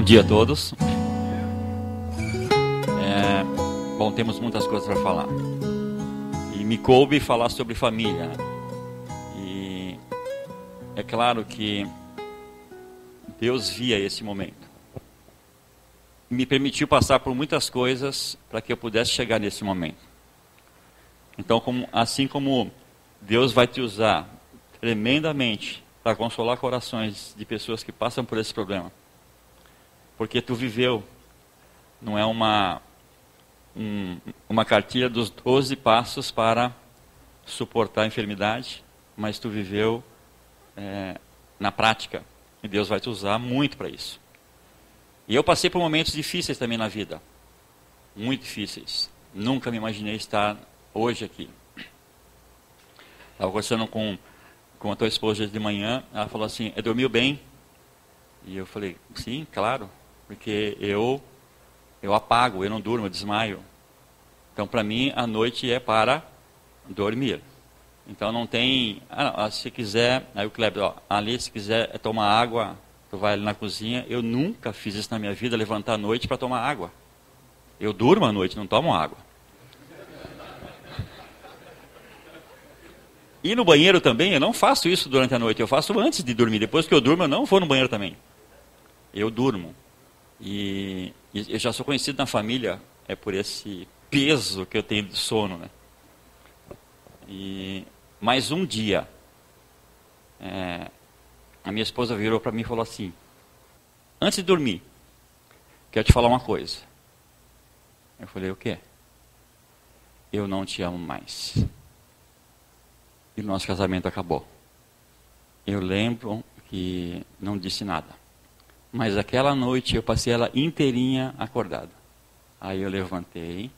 dia a todos. Bom, temos muitas coisas para falar. E me coube falar sobre família, né? E é claro que Deus via esse momento. Me permitiu passar por muitas coisas para que eu pudesse chegar nesse momento. Então, assim como Deus vai te usar tremendamente para consolar corações de pessoas que passam por esse problema, porque tu viveu, não é uma cartilha dos 12 passos para suportar a enfermidade, mas tu viveu na prática, e Deus vai te usar muito para isso. E eu passei por momentos difíceis também na vida, muito difíceis. Nunca me imaginei estar hoje aqui. Estava conversando com a tua esposa hoje de manhã, ela falou assim, dormiu bem? E eu falei, sim, claro, porque eu apago, eu não durmo, eu desmaio. Então, para mim, a noite é para dormir. Então, não tem... se quiser... Aí o Kleber, ali, se quiser tomar água, tu vai ali na cozinha. Eu nunca fiz isso na minha vida, levantar à noite para tomar água. Eu durmo à noite, não tomo água. E no banheiro também, eu não faço isso durante a noite. Eu faço antes de dormir. Depois que eu durmo, eu não vou no banheiro também. Eu durmo. E eu já sou conhecido na família por esse peso que eu tenho de sono, né? Mais um dia, a minha esposa virou para mim e falou assim, antes de dormir, quero te falar uma coisa. Eu falei, o quê? Eu não te amo mais. E o nosso casamento acabou. Eu lembro que não disse nada. Mas aquela noite eu passei ela inteirinha acordada. Aí eu levantei,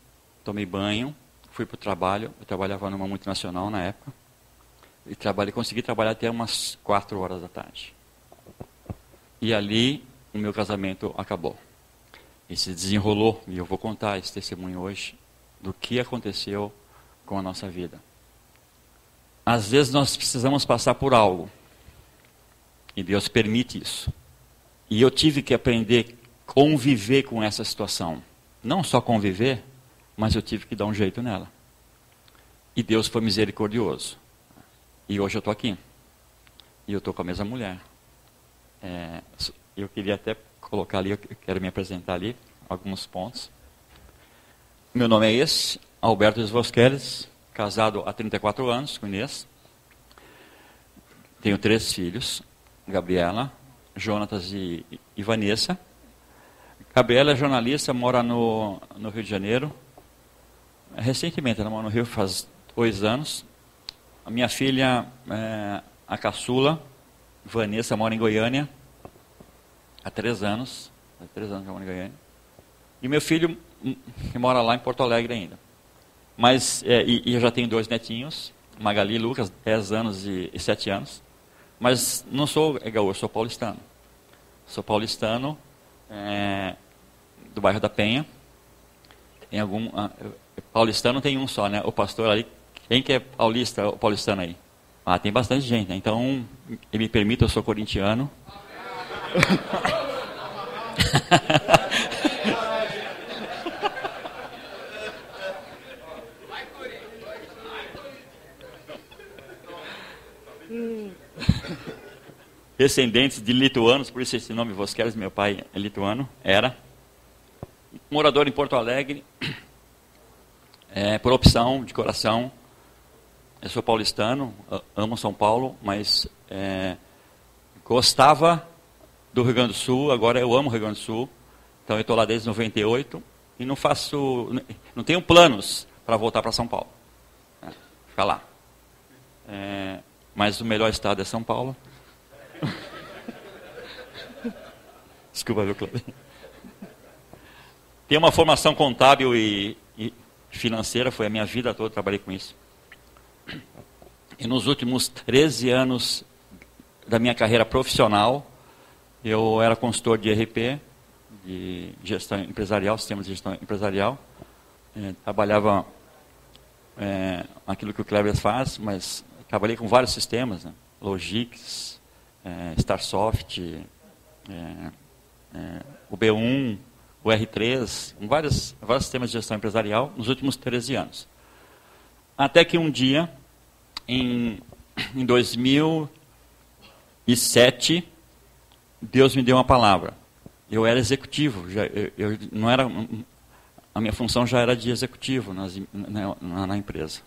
tomei banho, fui para o trabalho. Eu trabalhava numa multinacional na época. E consegui trabalhar até umas 4 horas da tarde. E ali o meu casamento acabou. E se desenrolou, e eu vou contar esse testemunho hoje, do que aconteceu com a nossa vida. Às vezes nós precisamos passar por algo. E Deus permite isso. E eu tive que aprender a conviver com essa situação. Não só conviver, mas eu tive que dar um jeito nela. E Deus foi misericordioso. E hoje eu estou aqui. E eu estou com a mesma mulher. Eu queria até colocar ali, eu quero me apresentar ali, alguns pontos. Meu nome é esse, Alberto Svoskeles, casado há 34 anos com Inês. Tenho 3 filhos, Gabriela, Jonatas e Vanessa. Gabriela é jornalista, mora no Rio de Janeiro. Recentemente, ela mora no Rio faz 2 anos. A minha filha, a caçula, Vanessa, mora em Goiânia. Há 3 anos. Há 3 anos que ela mora em Goiânia. E meu filho, que mora lá em Porto Alegre ainda. Mas, e eu já tenho 2 netinhos, Magali e Lucas, 10 anos e 7 anos. Mas não sou gaúcho, sou paulistano. Sou paulistano, do bairro da Penha. Tem paulistano tem um só, né? O pastor ali. Quem que é paulista ou paulistano aí? Tem bastante gente, né? Então, me permita, eu sou corintiano. Descendentes de lituanos, por isso esse nome Voskeles, meu pai é lituano, era. Morador em Porto Alegre, por opção, de coração. Eu sou paulistano, amo São Paulo, mas gostava do Rio Grande do Sul, agora eu amo o Rio Grande do Sul. Então eu estou lá desde 98 e não tenho planos para voltar para São Paulo. Ficar lá. Mas o melhor estado é São Paulo. Desculpa, meu Cláudio. Tenho uma formação contábil e financeira, foi a minha vida toda, trabalhei com isso. E nos últimos 13 anos da minha carreira profissional, eu era consultor de ERP, de gestão empresarial, sistemas de gestão empresarial. Trabalhava aquilo que o Kleber faz, mas trabalhei com vários sistemas, né? Logix, Starsoft, o B1, o R3, vários sistemas de gestão empresarial nos últimos 13 anos. Até que um dia, em 2007, Deus me deu uma palavra. Eu era executivo, não era, a minha função já era de executivo na empresa.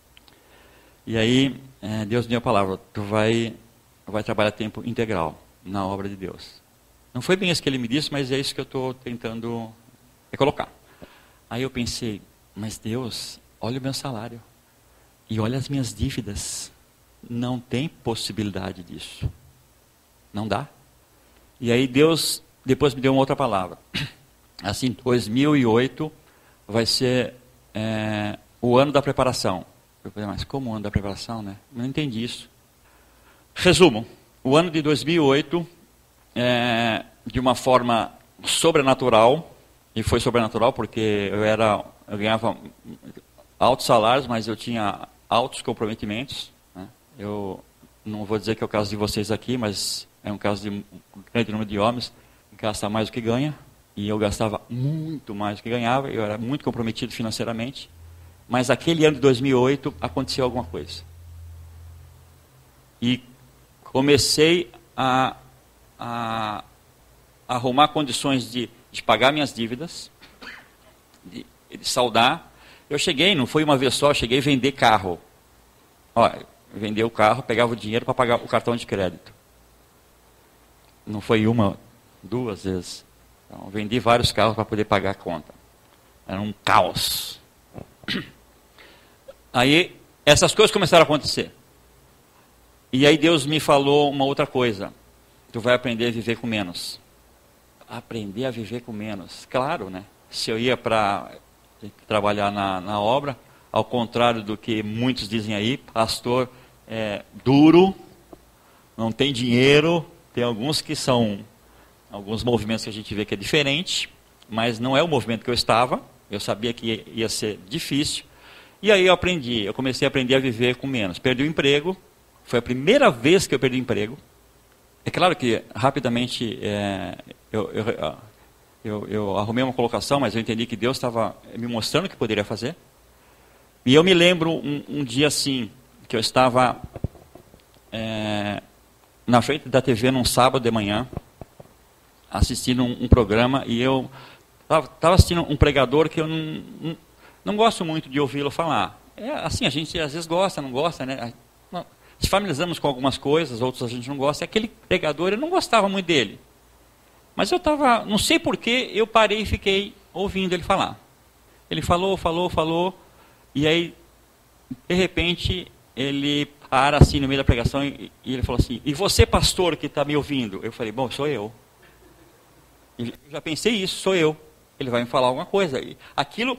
E aí, Deus me deu a palavra, tu vai trabalhar a tempo integral na obra de Deus. Não foi bem isso que ele me disse, mas é isso que eu estou tentando colocar. Aí eu pensei, mas Deus, olha o meu salário. E olha as minhas dívidas. Não tem possibilidade disso. Não dá. E aí Deus depois me deu uma outra palavra. Assim, 2008 vai ser o ano da preparação. Eu falei, mas como o ano da preparação, né? Eu não entendi isso. Resumo, o ano de 2008, de uma forma sobrenatural, e foi sobrenatural porque eu ganhava altos salários, mas eu tinha altos comprometimentos. Né? Eu não vou dizer que é o caso de vocês aqui, mas é um caso de um grande número de homens que gasta mais do que ganha, e eu gastava muito mais do que ganhava, eu era muito comprometido financeiramente, mas aquele ano de 2008 aconteceu alguma coisa. E comecei a arrumar condições de pagar minhas dívidas, de saldar. Eu cheguei, não foi uma vez só, eu cheguei a vender carro. Vender o carro, pegava o dinheiro para pagar o cartão de crédito. Não foi uma, duas vezes. Então, vendi vários carros para poder pagar a conta. Era um caos. Aí, essas coisas começaram a acontecer. E aí Deus me falou uma outra coisa. Tu vai aprender a viver com menos. Aprender a viver com menos. Claro, né? Se eu ia para trabalhar na obra, ao contrário do que muitos dizem aí, pastor é duro, não tem dinheiro, tem alguns que são, alguns movimentos que a gente vê que é diferente, mas não é o movimento que eu estava, eu sabia que ia ser difícil, e aí eu comecei a aprender a viver com menos. Perdi o emprego, foi a primeira vez que eu perdi o emprego. É claro que rapidamente eu arrumei uma colocação, mas eu entendi que Deus estava me mostrando o que poderia fazer. E eu me lembro um dia assim, que eu estava na frente da TV num sábado de manhã, assistindo um programa, e eu estava assistindo um pregador que eu não gosto muito de ouvi-lo falar. Assim, a gente às vezes gosta, não gosta, né? Se familiarizamos com algumas coisas, outras a gente não gosta. E aquele pregador, eu não gostava muito dele. Mas eu estava, não sei porquê, eu parei e fiquei ouvindo ele falar. Ele falou, e aí, de repente, ele para assim no meio da pregação e ele falou assim, e você, pastor, que está me ouvindo? Eu falei, bom, sou eu. Eu já pensei isso, sou eu. Ele vai me falar alguma coisa. Aquilo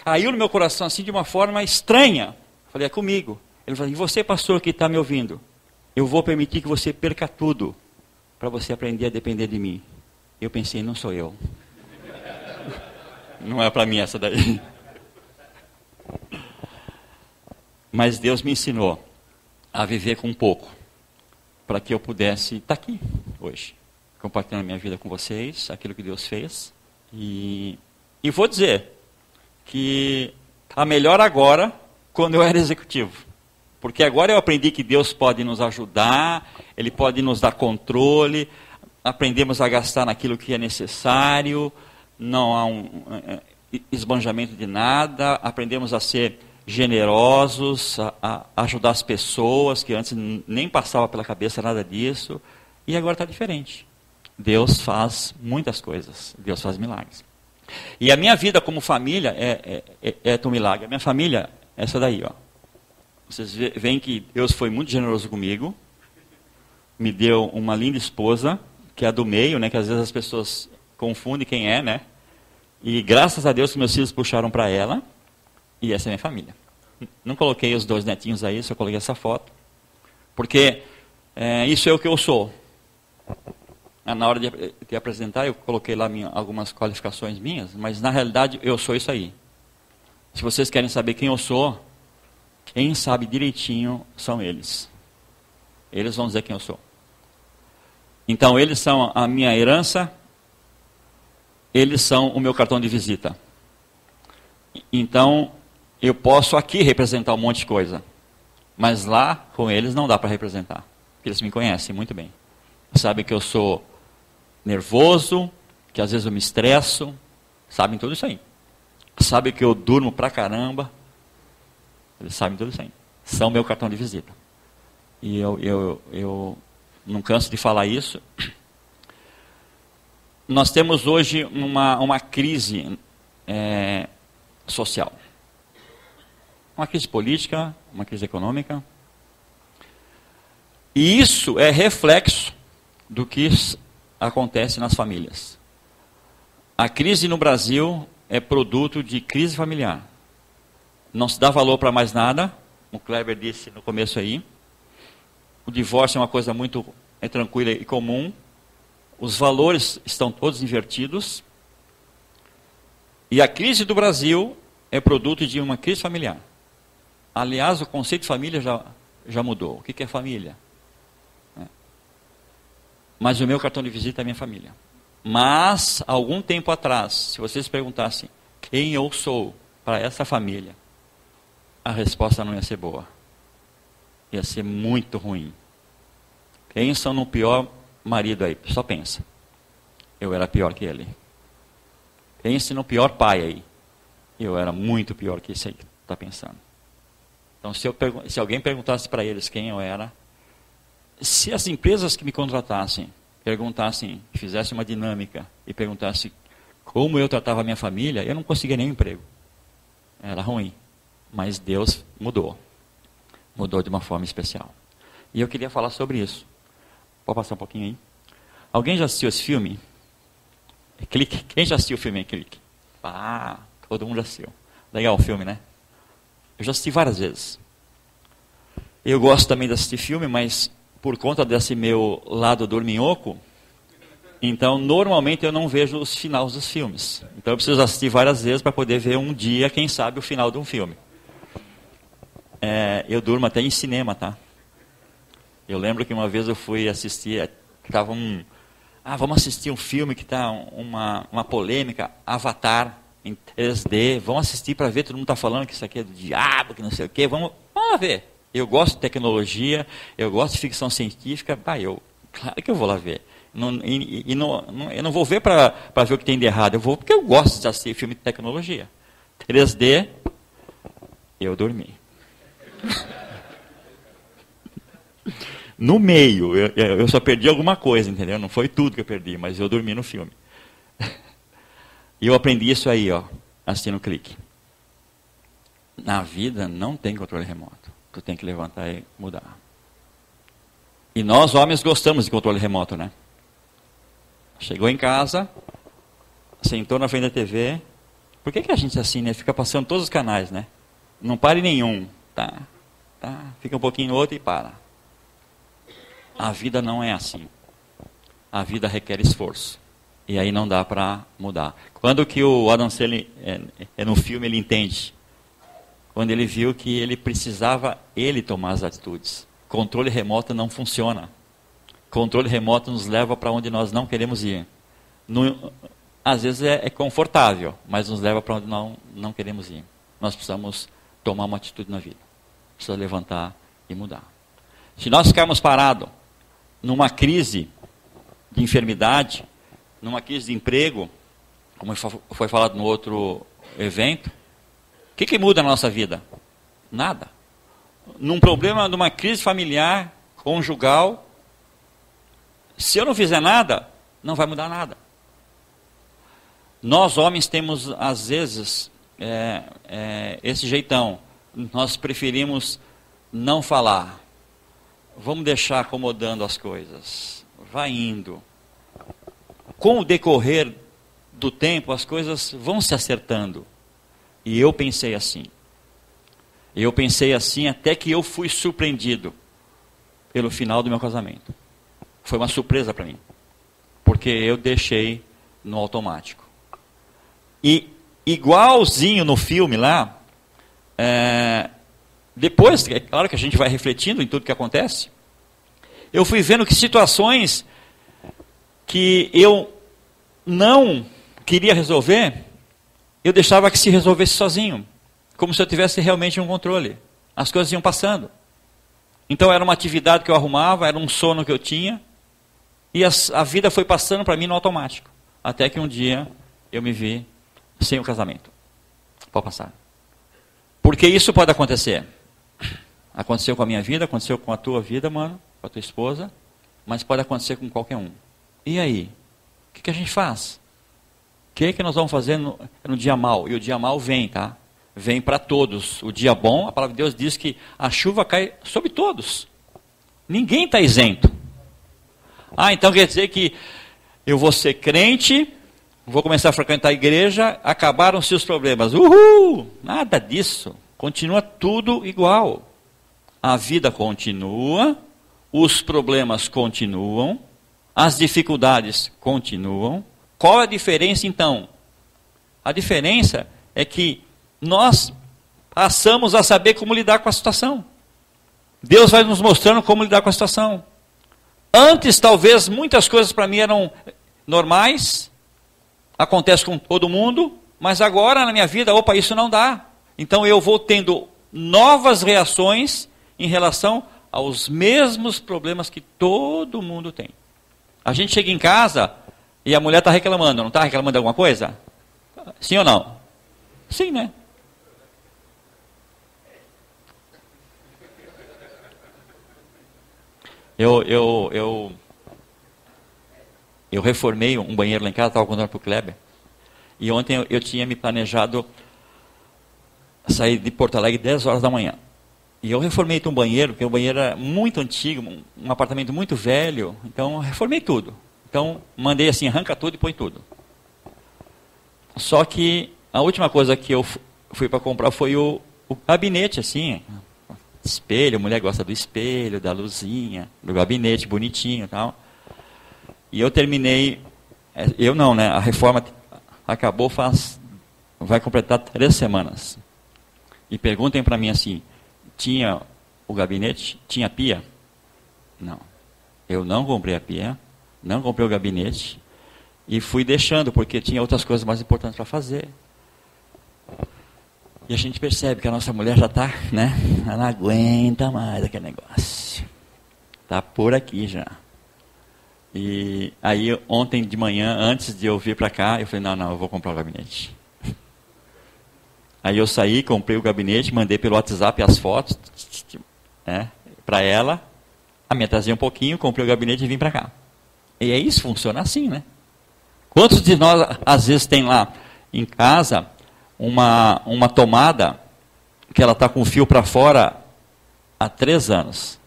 caiu no meu coração assim de uma forma estranha. Eu falei, é comigo. Ele falou, e você, pastor, que está me ouvindo? Eu vou permitir que você perca tudo para você aprender a depender de mim. Eu pensei, não sou eu. Não é para mim essa daí. Mas Deus me ensinou a viver com pouco, para que eu pudesse estar aqui hoje, compartilhando a minha vida com vocês, aquilo que Deus fez. E vou dizer que está melhor agora, quando eu era executivo. Porque agora eu aprendi que Deus pode nos ajudar, Ele pode nos dar controle, aprendemos a gastar naquilo que é necessário, não há esbanjamento de nada, aprendemos a ser generosos, a ajudar as pessoas, que antes nem passava pela cabeça nada disso, e agora está diferente. Deus faz muitas coisas, Deus faz milagres. E a minha vida como família é um milagre. A minha família é essa daí, ó. Vocês veem que Deus foi muito generoso comigo, me deu uma linda esposa, que é a do meio, né, que às vezes as pessoas confundem quem é, né? E graças a Deus que meus filhos puxaram para ela, e essa é a minha família. Não coloquei os 2 netinhos aí, só coloquei essa foto, porque isso é o que eu sou. Na hora de apresentar, eu coloquei lá algumas qualificações minhas, mas na realidade eu sou isso aí. Se vocês querem saber quem eu sou, quem sabe direitinho são eles. Eles vão dizer quem eu sou. Então, eles são a minha herança, eles são o meu cartão de visita. Então, eu posso aqui representar um monte de coisa, mas lá, com eles, não dá para representar, porque eles me conhecem muito bem. Sabem que eu sou nervoso, que às vezes eu me estresso, sabem tudo isso aí. Sabem que eu durmo pra caramba, eles sabem tudo isso aí. São meu cartão de visita. E eu não canso de falar isso. Nós temos hoje uma crise social. Uma crise política, uma crise econômica. E isso é reflexo do que acontece nas famílias. A crise no Brasil é produto de crise familiar. Não se dá valor para mais nada. O Kleber disse no começo aí. O divórcio é uma coisa muito tranquila e comum. Os valores estão todos invertidos. E a crise do Brasil é produto de uma crise familiar. Aliás, o conceito de família já mudou. O que é família? Mas o meu cartão de visita é minha família. Mas, algum tempo atrás, se vocês perguntassem quem eu sou para essa família, a resposta não ia ser boa. Ia ser muito ruim. Pensam no pior marido aí, só pensa. Eu era pior que ele. Pense no pior pai aí. Eu era muito pior que esse aí que está pensando. Então, se alguém perguntasse para eles quem eu era, se as empresas que me contratassem, perguntassem, fizessem uma dinâmica e perguntassem como eu tratava a minha família, eu não conseguia nenhum emprego. Era ruim. Mas Deus mudou. Mudou de uma forma especial. E eu queria falar sobre isso. Pode passar um pouquinho aí? Alguém já assistiu esse filme? Clique. Quem já assistiu o filme Clique? Ah, todo mundo já assistiu. Legal o filme, né? Eu já assisti várias vezes. Eu gosto também de assistir filme, mas por conta desse meu lado dorminhoco, então normalmente eu não vejo os finais dos filmes. Então eu preciso assistir várias vezes para poder ver um dia, quem sabe, o final de um filme. Eu durmo até em cinema, tá? Eu lembro que uma vez eu fui assistir, vamos assistir um filme que está uma polêmica, Avatar, em 3D, vamos assistir para ver, todo mundo está falando que isso aqui é do diabo, que não sei o quê, vamos ver. Eu gosto de tecnologia, eu gosto de ficção científica, claro que eu vou lá ver. Eu não vou ver para ver o que tem de errado, eu vou porque eu gosto de assistir filme de tecnologia. 3D, eu dormi. No meio, eu só perdi alguma coisa, entendeu? Não foi tudo que eu perdi, mas eu dormi no filme. E eu aprendi isso aí, assistindo o Clique. Na vida não tem controle remoto. Tu tem que levantar e mudar. E nós, homens, gostamos de controle remoto, né? Chegou em casa, sentou na frente da TV. Por que a gente assim, né? Fica passando todos os canais, né? Não pare nenhum. Tá. Fica um pouquinho no outro e para. A vida não é assim. A vida requer esforço. E aí não dá para mudar. Quando que o Adam Sandler, no filme, ele entende? Quando ele viu que ele precisava tomar as atitudes. Controle remoto não funciona. Controle remoto nos leva para onde nós não queremos ir. Às vezes é confortável, mas nos leva para onde não queremos ir. Nós precisamos tomar uma atitude na vida. Precisa levantar e mudar. Se nós ficarmos parados numa crise de enfermidade, numa crise de emprego, como foi falado no outro evento, o que muda na nossa vida? Nada. Num problema, numa crise familiar, conjugal, se eu não fizer nada, não vai mudar nada. Nós, homens, temos, às vezes, esse jeitão. Nós preferimos não falar. Vamos deixar acomodando as coisas. Vai indo. Com o decorrer do tempo, as coisas vão se acertando. E eu pensei assim. Eu pensei assim até que eu fui surpreendido pelo final do meu casamento. Foi uma surpresa para mim. Porque eu deixei no automático. E igualzinho no filme lá, depois, é claro que a gente vai refletindo em tudo que acontece, eu fui vendo que situações que eu não queria resolver, eu deixava que se resolvesse sozinho, como se eu tivesse realmente um controle. As coisas iam passando. Então era uma atividade que eu arrumava, era um sono que eu tinha, e a vida foi passando para mim no automático. Até que um dia eu me vi sem o casamento. Pode passar. Porque isso pode acontecer. Aconteceu com a minha vida, aconteceu com a tua vida, mano, com a tua esposa, mas pode acontecer com qualquer um. E aí? O que a gente faz? O que nós vamos fazer no dia mau? E o dia mau vem, tá? Vem para todos. O dia bom, a palavra de Deus diz que a chuva cai sobre todos. Ninguém está isento. Então quer dizer que eu vou ser crente, vou começar a frequentar a igreja, acabaram-se os problemas. Uhul! Nada disso. Continua tudo igual. A vida continua, os problemas continuam, as dificuldades continuam. Qual a diferença então? A diferença é que nós passamos a saber como lidar com a situação. Deus vai nos mostrando como lidar com a situação. Antes, talvez, muitas coisas para mim eram normais, acontece com todo mundo, mas agora na minha vida, isso não dá. Então eu vou tendo novas reações em relação aos mesmos problemas que todo mundo tem. A gente chega em casa e a mulher está reclamando, não está reclamando de alguma coisa? Sim ou não? Sim, né? Eu reformei um banheiro lá em casa, estava contando para o Kleber. E ontem eu tinha me planejado sair de Porto Alegre 10 horas da manhã. E eu reformei um banheiro, porque o banheiro era muito antigo, um apartamento muito velho. Então, eu reformei tudo. Então, mandei assim, arranca tudo e põe tudo. Só que a última coisa que eu fui para comprar foi o gabinete, assim. Espelho, a mulher gosta do espelho, da luzinha, do gabinete bonitinho e tal. E eu terminei, eu não, né? A reforma acabou vai completar 3 semanas. E perguntem para mim assim, tinha o gabinete, tinha pia? Não. Eu não comprei a pia, não comprei o gabinete e fui deixando, porque tinha outras coisas mais importantes para fazer. E a gente percebe que a nossa mulher já está, né? Ela não aguenta mais aquele negócio. Está por aqui já. E aí ontem de manhã, antes de eu vir para cá, eu falei, não, eu vou comprar o gabinete. Aí eu saí, comprei o gabinete, mandei pelo WhatsApp as fotos, né, para ela. Me atrasei um pouquinho, comprei o gabinete e vim para cá. E é isso, funciona assim, né? Quantos de nós, às vezes, tem lá em casa uma tomada que ela está com o fio para fora há 3 anos?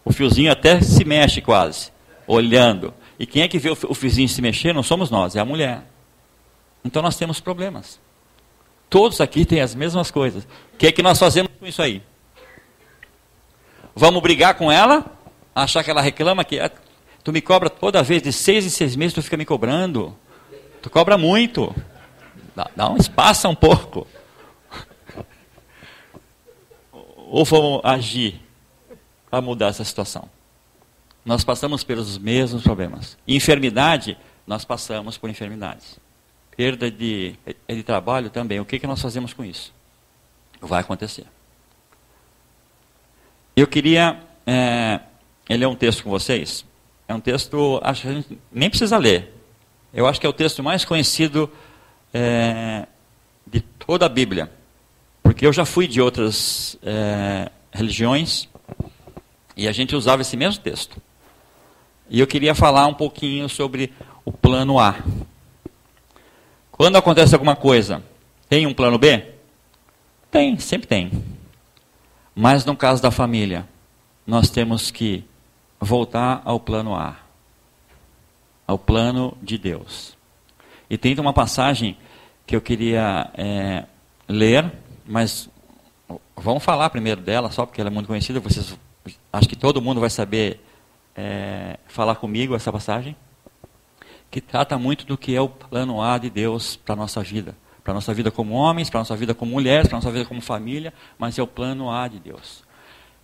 O fiozinho até se mexe quase, olhando. E quem é que vê o fiozinho se mexer? Não somos nós, é a mulher. Então nós temos problemas. Todos aqui têm as mesmas coisas. O que é que nós fazemos com isso aí? Vamos brigar com ela? Achar que ela reclama que tu me cobra toda vez, de 6 em 6 meses tu fica me cobrando. Tu cobra muito. Dá um espaço um pouco. Ou vamos agir para mudar essa situação? Nós passamos pelos mesmos problemas. Enfermidade, nós passamos por enfermidades. Perda de trabalho também. O que nós fazemos com isso? Vai acontecer. Eu queria ler um texto com vocês. É um texto, acho que a gente nem precisa ler. Eu acho que é o texto mais conhecido de toda a Bíblia. Porque eu já fui de outras religiões e a gente usava esse mesmo texto. E eu queria falar um pouquinho sobre o plano A. Quando acontece alguma coisa, tem um plano B? Tem, sempre tem. Mas no caso da família, nós temos que voltar ao plano A. Ao plano de Deus. E tem uma passagem que eu queria ler, mas vamos falar primeiro dela, só porque ela é muito conhecida. Acho que todo mundo vai saber falar comigo essa passagem. Que trata muito do que é o plano A de Deus para a nossa vida. Para a nossa vida como homens, para a nossa vida como mulheres, para a nossa vida como família, mas é o plano A de Deus.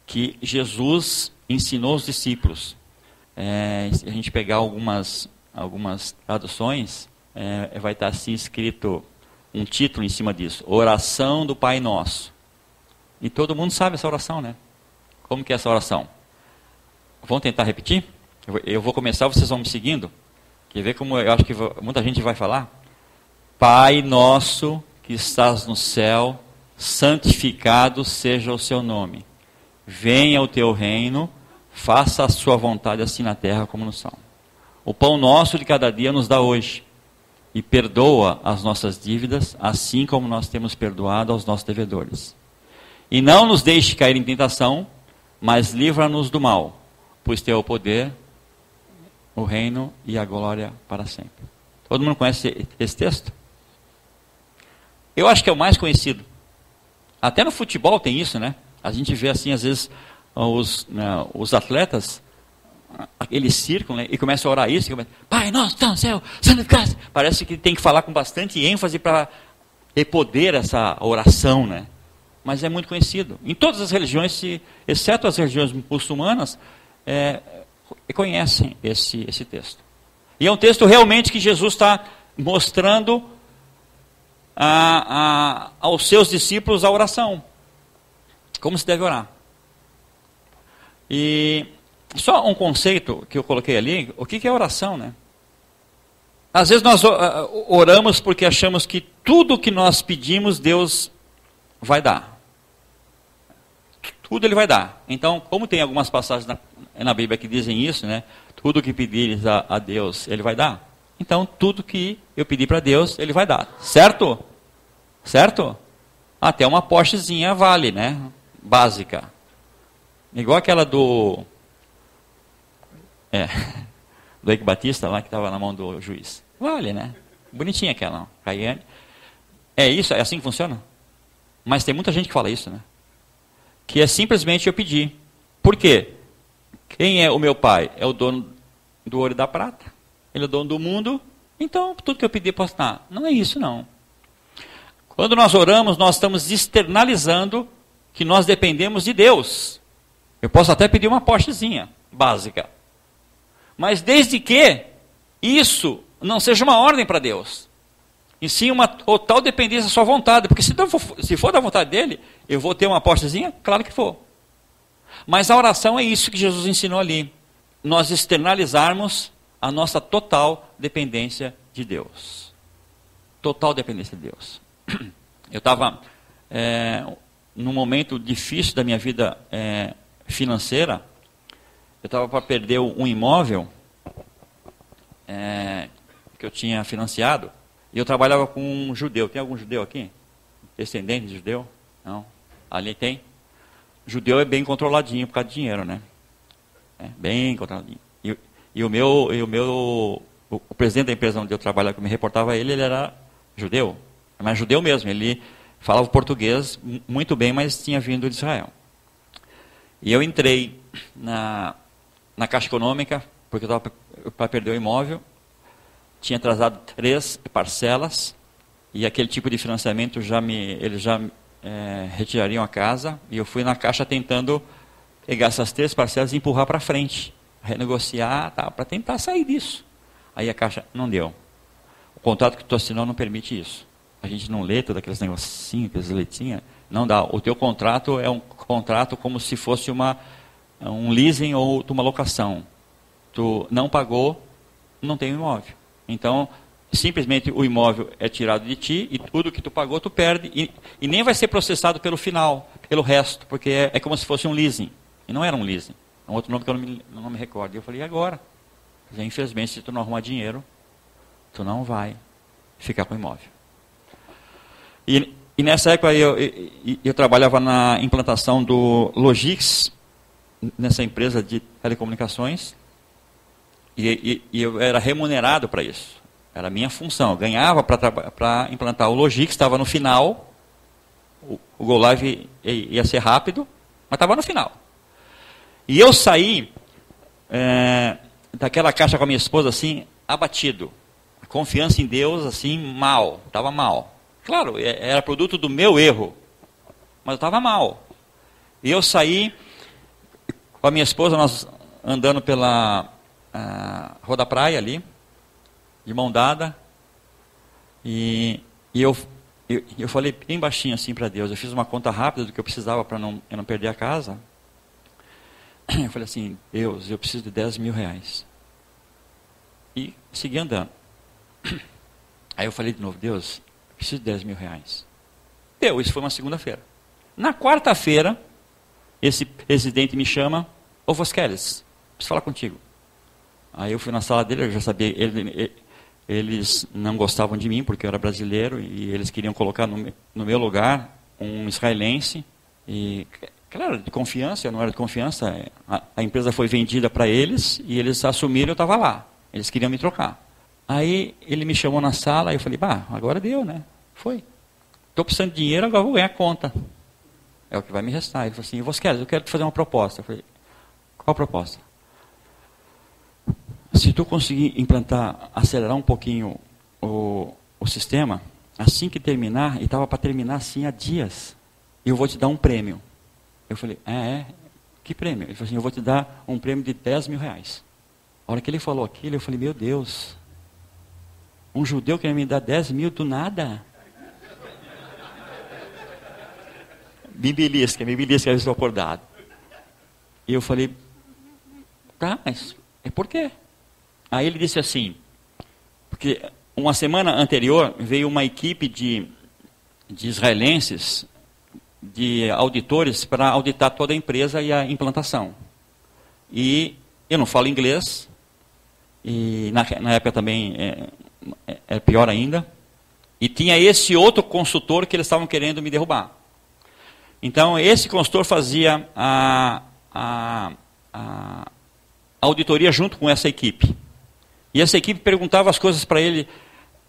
Que Jesus ensinou os discípulos. Se a gente pegar algumas algumas traduções, vai estar assim escrito um título em cima disso: Oração do Pai Nosso. E todo mundo sabe essa oração, né? Como que é essa oração? Vamos tentar repetir? Eu vou começar, vocês vão me seguindo. Quer ver como eu acho que muita gente vai falar? Pai nosso que estás no céu, santificado seja o seu nome. Venha o teu reino, faça a sua vontade assim na terra como no céu. O pão nosso de cada dia nos dá hoje. E perdoa as nossas dívidas, assim como nós temos perdoado aos nossos devedores. E não nos deixe cair em tentação, mas livra-nos do mal, pois teu é o poder, o reino e a glória para sempre. Todo mundo conhece esse texto? Eu acho que é o mais conhecido. Até no futebol tem isso, né? A gente vê assim, às vezes, os atletas, eles circulam, né, e começam a orar isso, Pai nosso, está no céu, santificado. Parece que tem que falar com bastante ênfase para ter poder essa oração, né? Mas é muito conhecido. Em todas as religiões, exceto as religiões muçulmanas, conhecem esse texto. E é um texto realmente que Jesus está mostrando aos seus discípulos a oração. Como se deve orar. E só um conceito que eu coloquei ali, o que é oração, né? Às vezes nós oramos porque achamos que tudo que nós pedimos, Deus vai dar. Tudo Ele vai dar. Então, como tem algumas passagens na Bíblia que dizem isso, né? Tudo que pedires a Deus, Ele vai dar. Então, tudo que eu pedir para Deus, Ele vai dar. Certo? Certo? Até uma Porschezinha vale, né? Básica. Igual aquela do Eike Batista lá, que estava na mão do juiz. Vale, né? Bonitinha aquela, não. Cayenne. É isso? É assim que funciona? Mas tem muita gente que fala isso, né? Que é simplesmente eu pedir. Por quê? Quem é o meu pai? É o dono do ouro e da prata. Ele é o dono do mundo. Então, tudo que eu pedir, posso dar. Não é isso, não. Quando nós oramos, nós estamos externalizando que nós dependemos de Deus. Eu posso até pedir uma Porschezinha básica. Mas desde que isso não seja uma ordem para Deus. E sim uma total dependência da sua vontade. Porque se for da vontade dele, eu vou ter uma Porschezinha? Claro que for. Mas a oração é isso que Jesus ensinou ali. Nós externalizarmos a nossa total dependência de Deus. Total dependência de Deus. Eu estava num momento difícil da minha vida financeira. Eu estava para perder um imóvel que eu tinha financiado. E eu trabalhava com um judeu. Tem algum judeu aqui? Descendente de judeu? Não. Ali tem. Judeu é bem controladinho por causa de dinheiro, né? Bem controladinho. O presidente da empresa onde eu trabalhava, que me reportava ele era judeu. Mas judeu mesmo. Ele falava português muito bem, mas tinha vindo de Israel. E eu entrei na Caixa Econômica, porque eu estava para perder o imóvel. Tinha atrasado 3 parcelas, e aquele tipo de financiamento eles já retirariam a casa, e eu fui na Caixa tentando pegar essas 3 parcelas e empurrar para frente, renegociar, para tentar sair disso. Aí a Caixa não deu. O contrato que tu assinou não permite isso. A gente não lê todos aqueles negocinhos, aquelas letrinhas, não dá. O teu contrato é um contrato como se fosse um leasing ou uma locação. Tu não pagou, não tem imóvel. Então, simplesmente o imóvel é tirado de ti e tudo que tu pagou tu perde e nem vai ser processado pelo final, pelo resto, porque é como se fosse um leasing. E não era um leasing. É um outro nome que eu não me recordo. E eu falei, e agora? Infelizmente, se tu não arrumar dinheiro, tu não vai ficar com o imóvel. E nessa época eu trabalhava na implantação do Logix, nessa empresa de telecomunicações. E eu era remunerado para isso. Era a minha função. Eu ganhava para implantar o Logix, estava no final. O Go Live ia ser rápido, mas estava no final. E eu saí daquela caixa com a minha esposa assim, abatido. A confiança em Deus assim, mal. Estava mal. Claro, era produto do meu erro. Mas eu estava mal. E eu saí com a minha esposa, nós andando pela Rua da Praia ali, de mão dada, e eu falei bem baixinho assim para Deus. Eu fiz uma conta rápida do que eu precisava para eu não perder a casa. Eu falei assim: Deus, eu preciso de 10 mil reais. E segui andando. Aí eu falei de novo: Deus, eu preciso de 10 mil reais. Deu, isso foi uma segunda-feira. Na quarta-feira, esse presidente me chama: ô Vosqueles, preciso falar contigo. Aí eu fui na sala dele, eu já sabia, eles não gostavam de mim porque eu era brasileiro e eles queriam colocar no meu lugar um israelense. E claro, de confiança, eu não era de confiança. A empresa foi vendida para eles e eles assumiram, eu estava lá. Eles queriam me trocar. Aí ele me chamou na sala e eu falei: bah, agora deu, né? Foi. Estou precisando de dinheiro, agora vou ganhar conta. É o que vai me restar. Ele falou assim: Vosqueles, eu quero te fazer uma proposta. Eu falei: qual proposta? Se tu conseguir implantar, acelerar um pouquinho o sistema, assim que terminar, e estava para terminar assim há dias, eu vou te dar um prêmio. Eu falei: que prêmio? Ele falou assim: eu vou te dar um prêmio de 10 mil reais. A hora que ele falou aquilo, eu falei: meu Deus, um judeu quer me dar 10 mil do nada? Me belisca, eu estou acordado. E eu falei: tá, mas por quê? Aí ele disse assim, porque uma semana anterior veio uma equipe de israelenses, de auditores, para auditar toda a empresa e a implantação. E eu não falo inglês, e na época também é pior ainda, e tinha esse outro consultor que eles estavam querendo me derrubar. Então esse consultor fazia a auditoria junto com essa equipe. E essa equipe perguntava as coisas para ele,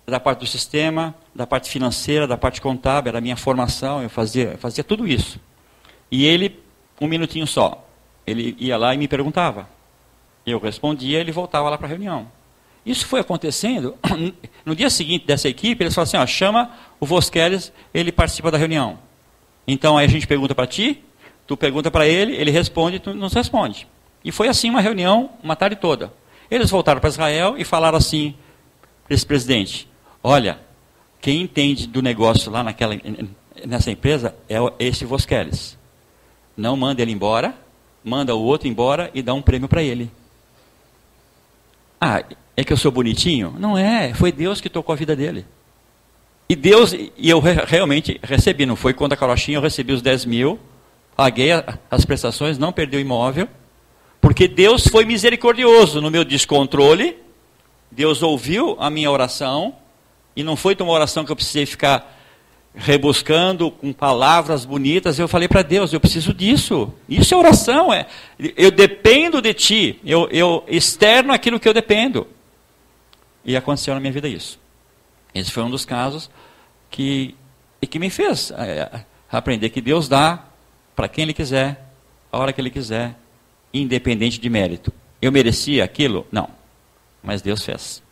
da parte do sistema, da parte financeira, da parte contábil, era a minha formação, eu fazia tudo isso. E ele, um minutinho só, ele ia lá e me perguntava. Eu respondia, ele voltava lá para a reunião. Isso foi acontecendo. No dia seguinte dessa equipe, eles falaram assim: ó, chama o Vosqueles, ele participa da reunião. Então aí a gente pergunta para ti, tu pergunta para ele responde, tu nos responde. E foi assim uma reunião, uma tarde toda. Eles voltaram para Israel e falaram assim para esse presidente: olha, quem entende do negócio lá nessa empresa é esse Vosqueles. Não manda ele embora, manda o outro embora e dá um prêmio para ele. Ah, é que eu sou bonitinho? Não é, foi Deus que tocou a vida dele. E Deus, e eu realmente recebi, não foi conta carochinha, eu recebi os 10 mil, paguei as prestações, não perdi o imóvel, porque Deus foi misericordioso no meu descontrole. Deus ouviu a minha oração, e não foi uma oração que eu precisei ficar rebuscando com palavras bonitas. Eu falei para Deus: eu preciso disso. Isso é oração. Eu dependo de ti. Eu externo aquilo que eu dependo. E aconteceu na minha vida isso. Esse foi um dos casos que me fez aprender que Deus dá para quem Ele quiser, a hora que Ele quiser, independente de mérito. Eu merecia aquilo? Não. Mas Deus fez.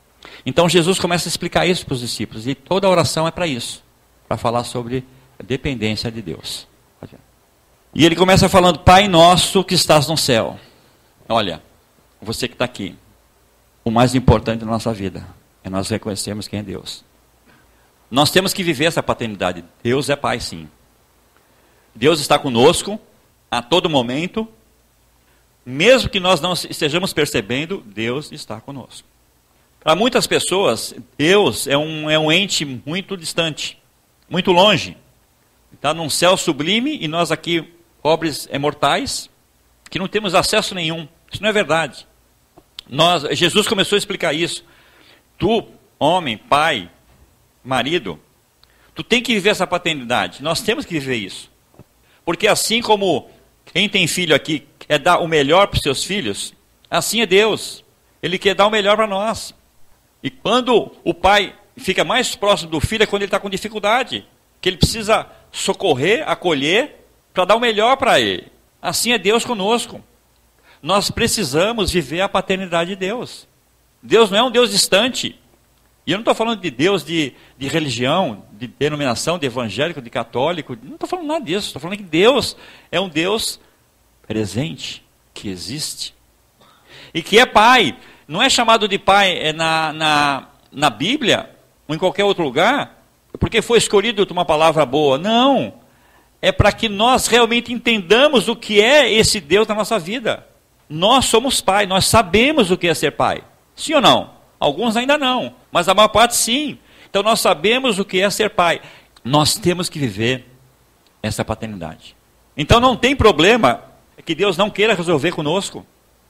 Então Jesus começa a explicar isso para os discípulos. E toda a oração é para isso. Para falar sobre a dependência de Deus. E ele começa falando: Pai nosso que estás no céu. Olha, você que está aqui. O mais importante da nossa vida é nós reconhecermos quem é Deus. Nós temos que viver essa paternidade. Deus é Pai, sim. Deus está conosco a todo momento. Mesmo que nós não estejamos percebendo, Deus está conosco. Para muitas pessoas, Deus é um ente muito distante, muito longe. Está num céu sublime e nós aqui, pobres mortais, que não temos acesso nenhum. Isso não é verdade. Jesus começou a explicar isso. Tu, homem, pai, marido, tu tem que viver essa paternidade. Nós temos que viver isso. Porque assim como quem tem filho aqui quer dar o melhor para os seus filhos, assim é Deus. Ele quer dar o melhor para nós. E quando o pai fica mais próximo do filho é quando ele está com dificuldade, que ele precisa socorrer, acolher, para dar o melhor para ele. Assim é Deus conosco. Nós precisamos viver a paternidade de Deus. Deus não é um Deus distante. E eu não estou falando de Deus de religião, de denominação, de evangélico, de católico. Não estou falando nada disso. Estou falando que Deus é um Deus presente, que existe. E que é Pai. Não é chamado de Pai na Bíblia, ou em qualquer outro lugar, porque foi escolhido uma palavra boa. Não. É para que nós realmente entendamos o que é esse Deus na nossa vida. Nós somos pai, nós sabemos o que é ser pai. Sim ou não? Alguns ainda não, mas a maior parte sim. Então nós sabemos o que é ser pai. Nós temos que viver essa paternidade. Então não tem problema que Deus não queira resolver conosco.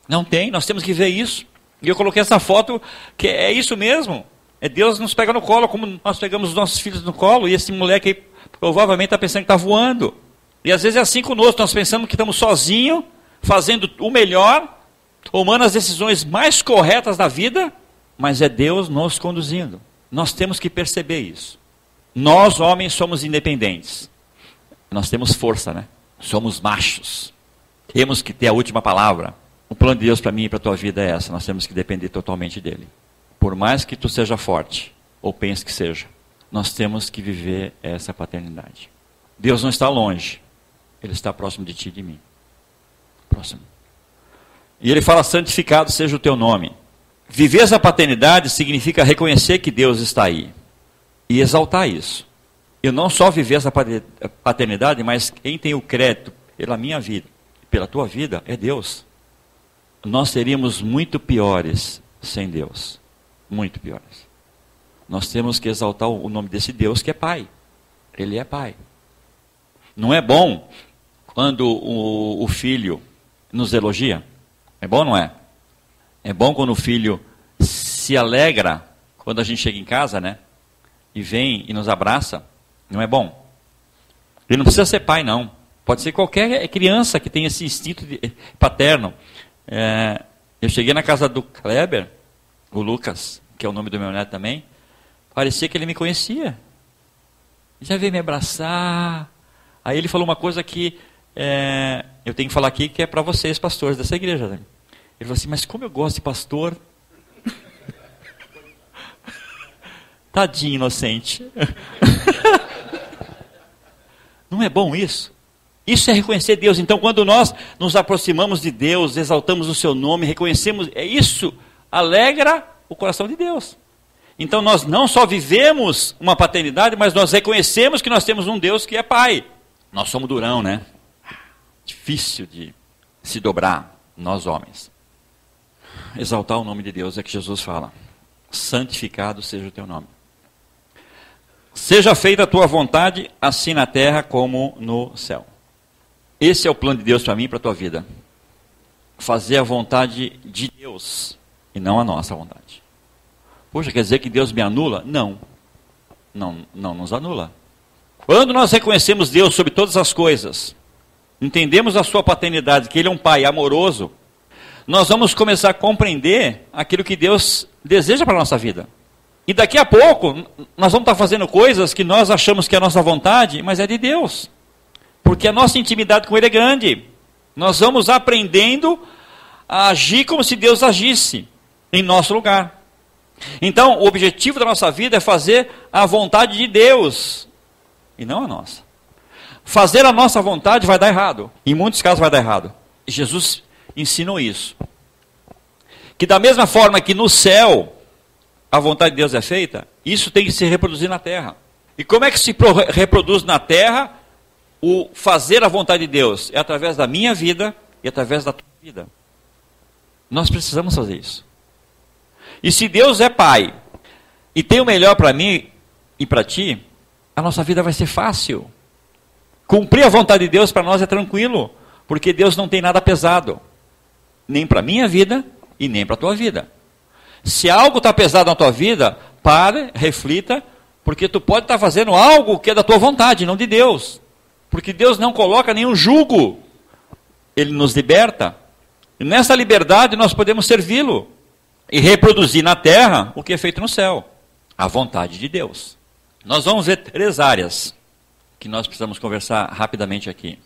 Não tem, nós temos que ver isso. E eu coloquei essa foto, que é isso mesmo. É Deus nos pega no colo, como nós pegamos os nossos filhos no colo, e esse moleque aí provavelmente está pensando que está voando. E às vezes é assim conosco, nós pensamos que estamos sozinhos, fazendo o melhor, tomando as decisões mais corretas da vida, mas é Deus nos conduzindo. Nós temos que perceber isso. Nós, homens, somos independentes. Nós temos força, né? Somos machos. Temos que ter a última palavra. O plano de Deus para mim e para a tua vida é essa. Nós temos que depender totalmente dele. Por mais que tu seja forte, ou pense que seja, nós temos que viver essa paternidade. Deus não está longe. Ele está próximo de ti e de mim. Próximo. E ele fala, santificado seja o teu nome. Viver essa paternidade significa reconhecer que Deus está aí. E exaltar isso. Eu não só viver essa paternidade, mas quem tem o crédito pela minha vida, pela tua vida, é Deus. Nós seríamos muito piores sem Deus. Muito piores. Nós temos que exaltar o nome desse Deus que é Pai. Ele é Pai. Não é bom quando o filho nos elogia? É bom ou não é? É bom quando o filho se alegra quando a gente chega em casa, né? E vem e nos abraça. Não é bom? Ele não precisa ser pai, não. Pode ser qualquer criança que tenha esse instinto paterno. Eu cheguei na casa do Kleber, o Lucas, que é o nome do meu neto também, parecia que ele me conhecia. Já veio me abraçar. Aí ele falou uma coisa que eu tenho que falar aqui, que é para vocês, pastores dessa igreja. Né? Ele falou assim, mas como eu gosto de pastor. Tadinho, inocente. Não é bom isso? Isso é reconhecer Deus. Então, quando nós nos aproximamos de Deus, exaltamos o seu nome, reconhecemos, isso alegra o coração de Deus. Então, nós não só vivemos uma paternidade, mas nós reconhecemos que nós temos um Deus que é Pai. Nós somos durão, né? Difícil de se dobrar, nós homens. Exaltar o nome de Deus é que Jesus fala. Santificado seja o teu nome. Seja feita a tua vontade, assim na terra como no céu. Esse é o plano de Deus para mim e para a tua vida. Fazer a vontade de Deus e não a nossa vontade. Poxa, quer dizer que Deus me anula? Não. Não nos anula. Quando nós reconhecemos Deus sobre todas as coisas, entendemos a sua paternidade, que Ele é um Pai amoroso, nós vamos começar a compreender aquilo que Deus deseja para a nossa vida. E daqui a pouco, nós vamos estar fazendo coisas que nós achamos que é a nossa vontade, mas é de Deus. Porque a nossa intimidade com Ele é grande. Nós vamos aprendendo a agir como se Deus agisse em nosso lugar. Então, o objetivo da nossa vida é fazer a vontade de Deus, e não a nossa. Fazer a nossa vontade vai dar errado. Em muitos casos vai dar errado. E Jesus ensinou isso. Que da mesma forma que no céu a vontade de Deus é feita, isso tem que se reproduzir na terra. E como é que se reproduz na terra o fazer a vontade de Deus? É através da minha vida e através da tua vida. Nós precisamos fazer isso. E se Deus é Pai e tem o melhor para mim e para ti, a nossa vida vai ser fácil. Cumprir a vontade de Deus para nós é tranquilo, porque Deus não tem nada pesado, nem para a minha vida e nem para a tua vida. Se algo está pesado na tua vida, pare, reflita, porque tu pode estar fazendo algo que é da tua vontade, não de Deus. Porque Deus não coloca nenhum jugo. Ele nos liberta. E nessa liberdade nós podemos servi-lo e reproduzir na terra o que é feito no céu. A vontade de Deus. Nós vamos ver 3 áreas que nós precisamos conversar rapidamente aqui.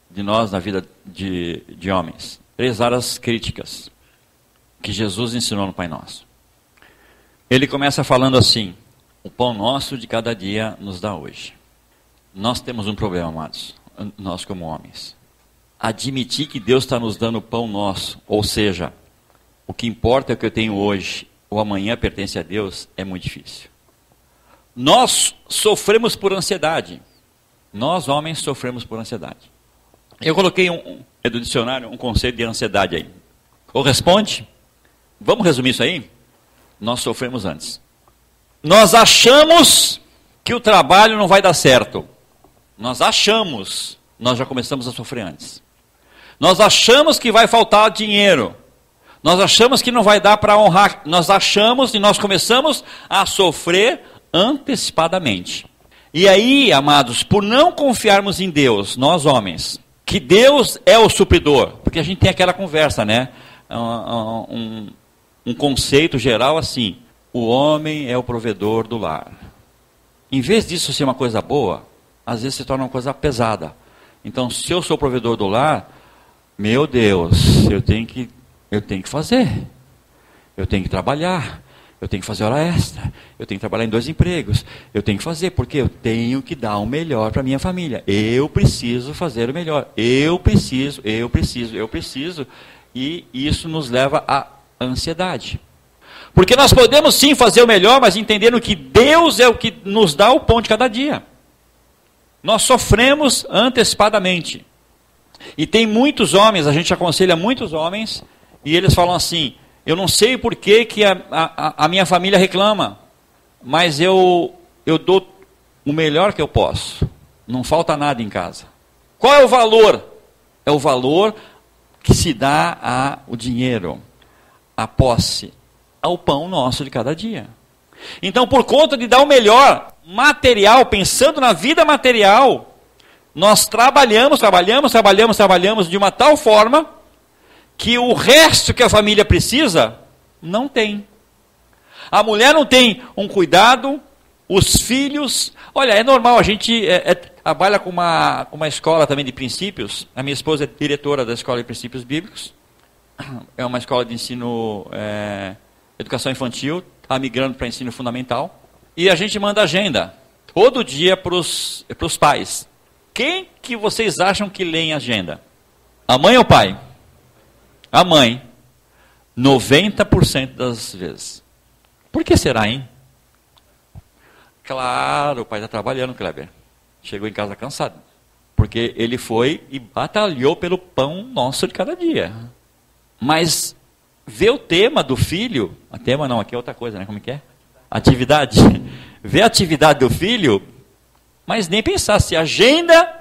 De nós na vida de homens. 3 áreas críticas que Jesus ensinou no Pai Nosso. Ele começa falando assim: o pão nosso de cada dia nos dá hoje. Nós temos um problema, amados, nós como homens. Admitir que Deus está nos dando o pão nosso, ou seja, o que importa é o que eu tenho hoje o amanhã pertence a Deus, é muito difícil. Nós sofremos por ansiedade. Nós, homens, sofremos por ansiedade. Eu coloquei do dicionário um conceito de ansiedade aí. Corresponde? Vamos resumir isso aí? Nós sofremos antes. Nós achamos que o trabalho não vai dar certo. Nós achamos. Nós já começamos a sofrer antes. Nós achamos que vai faltar dinheiro. Nós achamos que não vai dar para honrar. Nós achamos e nós começamos a sofrer antecipadamente. E aí, amados, por não confiarmos em Deus, nós homens, que Deus é o supridor, porque a gente tem aquela conversa, né? Um conceito geral assim, o homem é o provedor do lar. Em vez disso ser uma coisa boa, às vezes se torna uma coisa pesada. Então, se eu sou o provedor do lar, meu Deus, eu tenho que fazer, eu tenho que trabalhar, eu tenho que fazer hora extra, eu tenho que trabalhar em 2 empregos, eu tenho que fazer, porque eu tenho que dar o melhor para a minha família, eu preciso fazer o melhor, eu preciso, e isso nos leva à ansiedade. Porque nós podemos sim fazer o melhor, mas entendendo que Deus é o que nos dá o pão de cada dia. Nós sofremos antecipadamente. E tem muitos homens, a gente aconselha muitos homens, e eles falam assim, eu não sei por que a minha família reclama, mas eu dou o melhor que eu posso. Não falta nada em casa. Qual é o valor? É o valor que se dá ao dinheiro, à posse, ao pão nosso de cada dia. Então, por conta de dar o melhor material, pensando na vida material, nós trabalhamos de uma tal forma que o resto que a família precisa, não tem. A mulher não tem um cuidado, os filhos... Olha, é normal, a gente trabalha com uma escola também de princípios. A minha esposa é diretora da Escola de Princípios Bíblicos. É uma escola de ensino, educação infantil, está migrando para ensino fundamental. E a gente manda agenda, todo dia para os pais. Quem que vocês acham que lê em agenda? A mãe ou o pai? A mãe, 90% das vezes. Por que será, hein? Claro, o pai está trabalhando, Kleber. Chegou em casa cansado. Porque ele foi e batalhou pelo pão nosso de cada dia. Mas ver o tema do filho, a tema não, aqui é outra coisa, né? Como que é? Atividade. Ver a atividade do filho, mas nem pensar se agenda.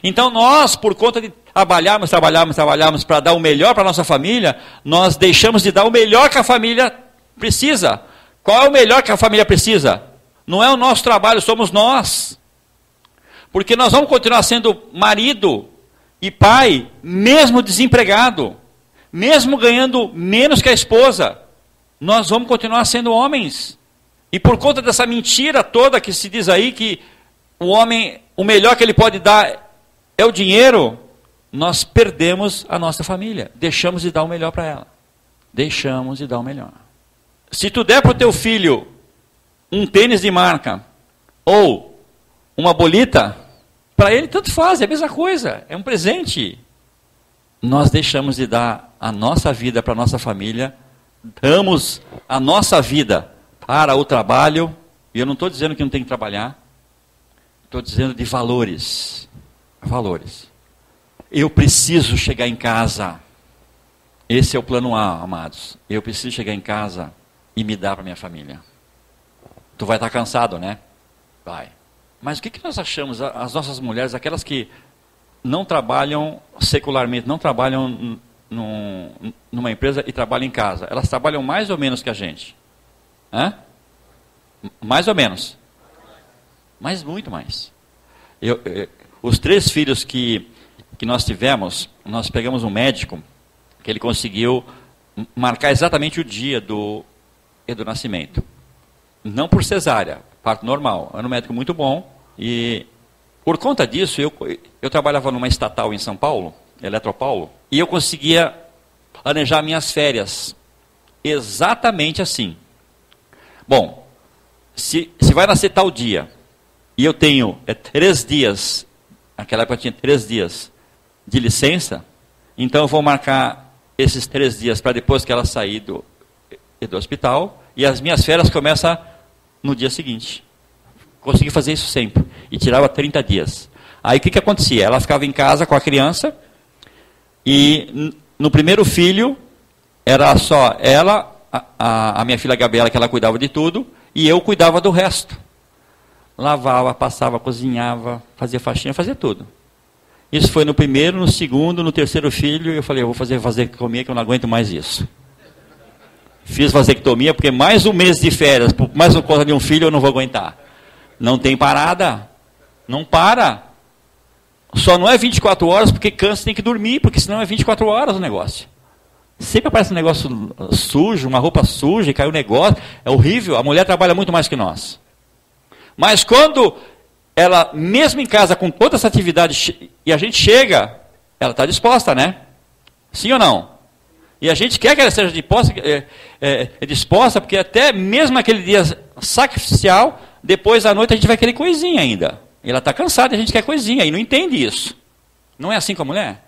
Então nós, por conta de trabalharmos para dar o melhor para a nossa família, nós deixamos de dar o melhor que a família precisa. Qual é o melhor que a família precisa? Não é o nosso trabalho, somos nós. Porque nós vamos continuar sendo marido e pai, mesmo desempregado, mesmo ganhando menos que a esposa. Nós vamos continuar sendo homens. E por conta dessa mentira toda que se diz aí, que o homem, o melhor que ele pode dar é o dinheiro, nós perdemos a nossa família. Deixamos de dar o melhor para ela. Deixamos de dar o melhor. Se tu der para o teu filho um tênis de marca ou uma bolita, para ele tanto faz, é a mesma coisa, é um presente. Nós deixamos de dar a nossa vida para a nossa família, damos a nossa vida para o trabalho, e eu não estou dizendo que não tem que trabalhar, estou dizendo de valores. Valores. Eu preciso chegar em casa. Esse é o plano A, amados. Eu preciso chegar em casa e me dar para minha família. Tu vai estar cansado, né? Vai. Mas o que nós achamos? As nossas mulheres, aquelas que não trabalham secularmente, não trabalham numa empresa e trabalham em casa. Elas trabalham mais ou menos que a gente. Hã? Mais ou menos. Mas muito mais. Os 3 filhos que nós tivemos, nós pegamos um médico que ele conseguiu marcar exatamente o dia do nascimento. Não por cesárea, parto normal. Era um médico muito bom. E por conta disso, eu trabalhava numa estatal em São Paulo, Eletropaulo, e eu conseguia planejar minhas férias exatamente assim. Bom, se vai nascer tal dia, e eu tenho 3 dias, naquela época eu tinha 3 dias de licença, então eu vou marcar esses 3 dias para depois que ela sair e do hospital, e as minhas férias começam no dia seguinte. Consegui fazer isso sempre, e tirava 30 dias. Aí o que acontecia? Ela ficava em casa com a criança, e no primeiro filho, era só ela, a minha filha Gabriela, que ela cuidava de tudo, e eu cuidava do resto. Lavava, passava, cozinhava, fazia faxina, fazia tudo. Isso foi no primeiro, no segundo, no terceiro filho, eu falei, eu vou fazer vasectomia, que eu não aguento mais isso. Fiz vasectomia, porque mais um mês de férias, mais uma coisa de um filho, eu não vou aguentar. Não tem parada. Não para. Só não é 24 horas, porque cansa, tem que dormir, porque senão é 24 horas o negócio. Sempre aparece um negócio sujo, uma roupa suja, e cai o negócio. É horrível, a mulher trabalha muito mais que nós. Mas quando ela, mesmo em casa, com toda essa atividade, e a gente chega, ela está disposta, né? Sim ou não? E a gente quer que ela seja disposta, porque até mesmo aquele dia sacrificial, depois da noite a gente vai querer coisinha ainda. E ela está cansada, a gente quer coisinha, e não entende isso. Não é assim com a mulher?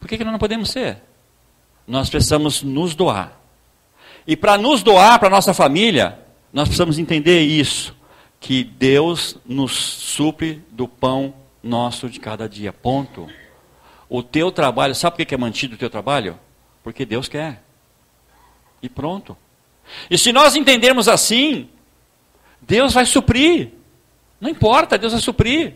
Por que nós não podemos ser? Nós precisamos nos doar. E para nos doar para a nossa família, nós precisamos entender isso. Que Deus nos supre do pão nosso de cada dia. Ponto. O teu trabalho, sabe por que é mantido o teu trabalho? Porque Deus quer. E pronto. E se nós entendermos assim, Deus vai suprir. Não importa, Deus vai suprir.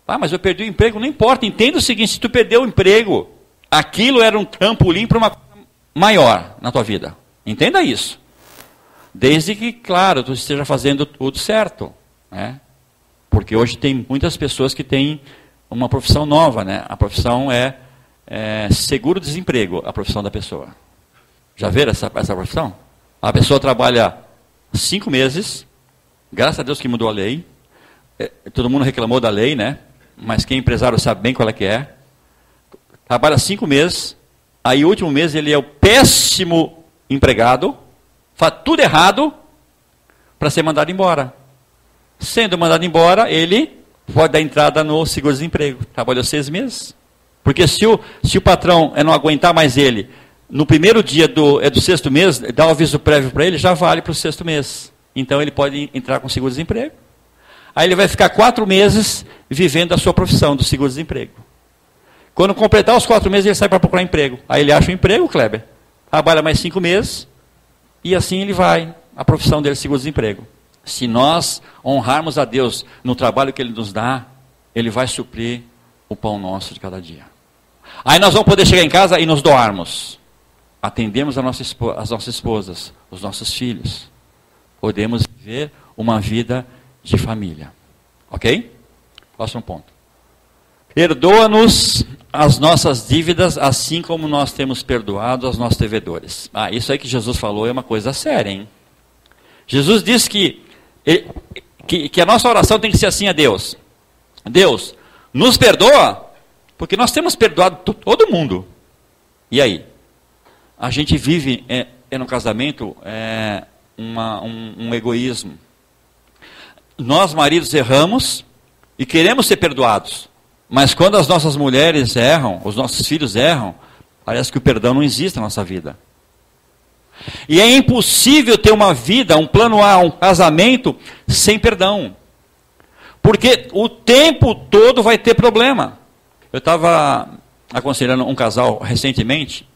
Ah, mas eu perdi o emprego. Não importa. Entenda o seguinte, se tu perdeu o emprego, aquilo era um trampolim para uma coisa maior na tua vida. Entenda isso. Desde que, claro, tu esteja fazendo tudo certo. Né? Porque hoje tem muitas pessoas que têm uma profissão nova, né? A profissão é seguro-desemprego, a profissão da pessoa. Já viram essa profissão? A pessoa trabalha 5 meses, graças a Deus que mudou a lei, todo mundo reclamou da lei, né? Mas quem é empresário sabe bem qual é que é. Trabalha 5 meses, aí o último mês ele é o péssimo empregado, faz tudo errado para ser mandado embora. Sendo mandado embora, ele pode dar entrada no seguro-desemprego. Trabalhou 6 meses. Porque se o patrão não aguentar mais ele, no primeiro dia do 6º mês, dá um aviso prévio para ele, já vale para o 6º mês. Então ele pode entrar com seguro-desemprego. Aí ele vai ficar 4 meses vivendo a sua profissão do seguro-desemprego. Quando completar os 4 meses, ele sai para procurar emprego. Aí ele acha um emprego, Kleber. Trabalha mais 5 meses. E assim ele vai. A profissão dele é seguro-desemprego. Se nós honrarmos a Deus no trabalho que Ele nos dá, Ele vai suprir o pão nosso de cada dia. Aí nós vamos poder chegar em casa e nos doarmos. Atendemos as nossas esposas, os nossos filhos. Podemos viver uma vida de família. Ok? Próximo ponto. Perdoa-nos as nossas dívidas, assim como nós temos perdoado aos nossos devedores. Isso aí que Jesus falou é uma coisa séria, hein? Jesus disse que a nossa oração tem que ser assim a Deus. Deus, nos perdoa, porque nós temos perdoado todo mundo. E aí? A gente vive no casamento um egoísmo. Nós, maridos, erramos e queremos ser perdoados. Mas quando as nossas mulheres erram, os nossos filhos erram, parece que o perdão não existe na nossa vida. E é impossível ter uma vida, um plano A, um casamento, sem perdão. Porque o tempo todo vai ter problema. Eu estava aconselhando um casal recentemente,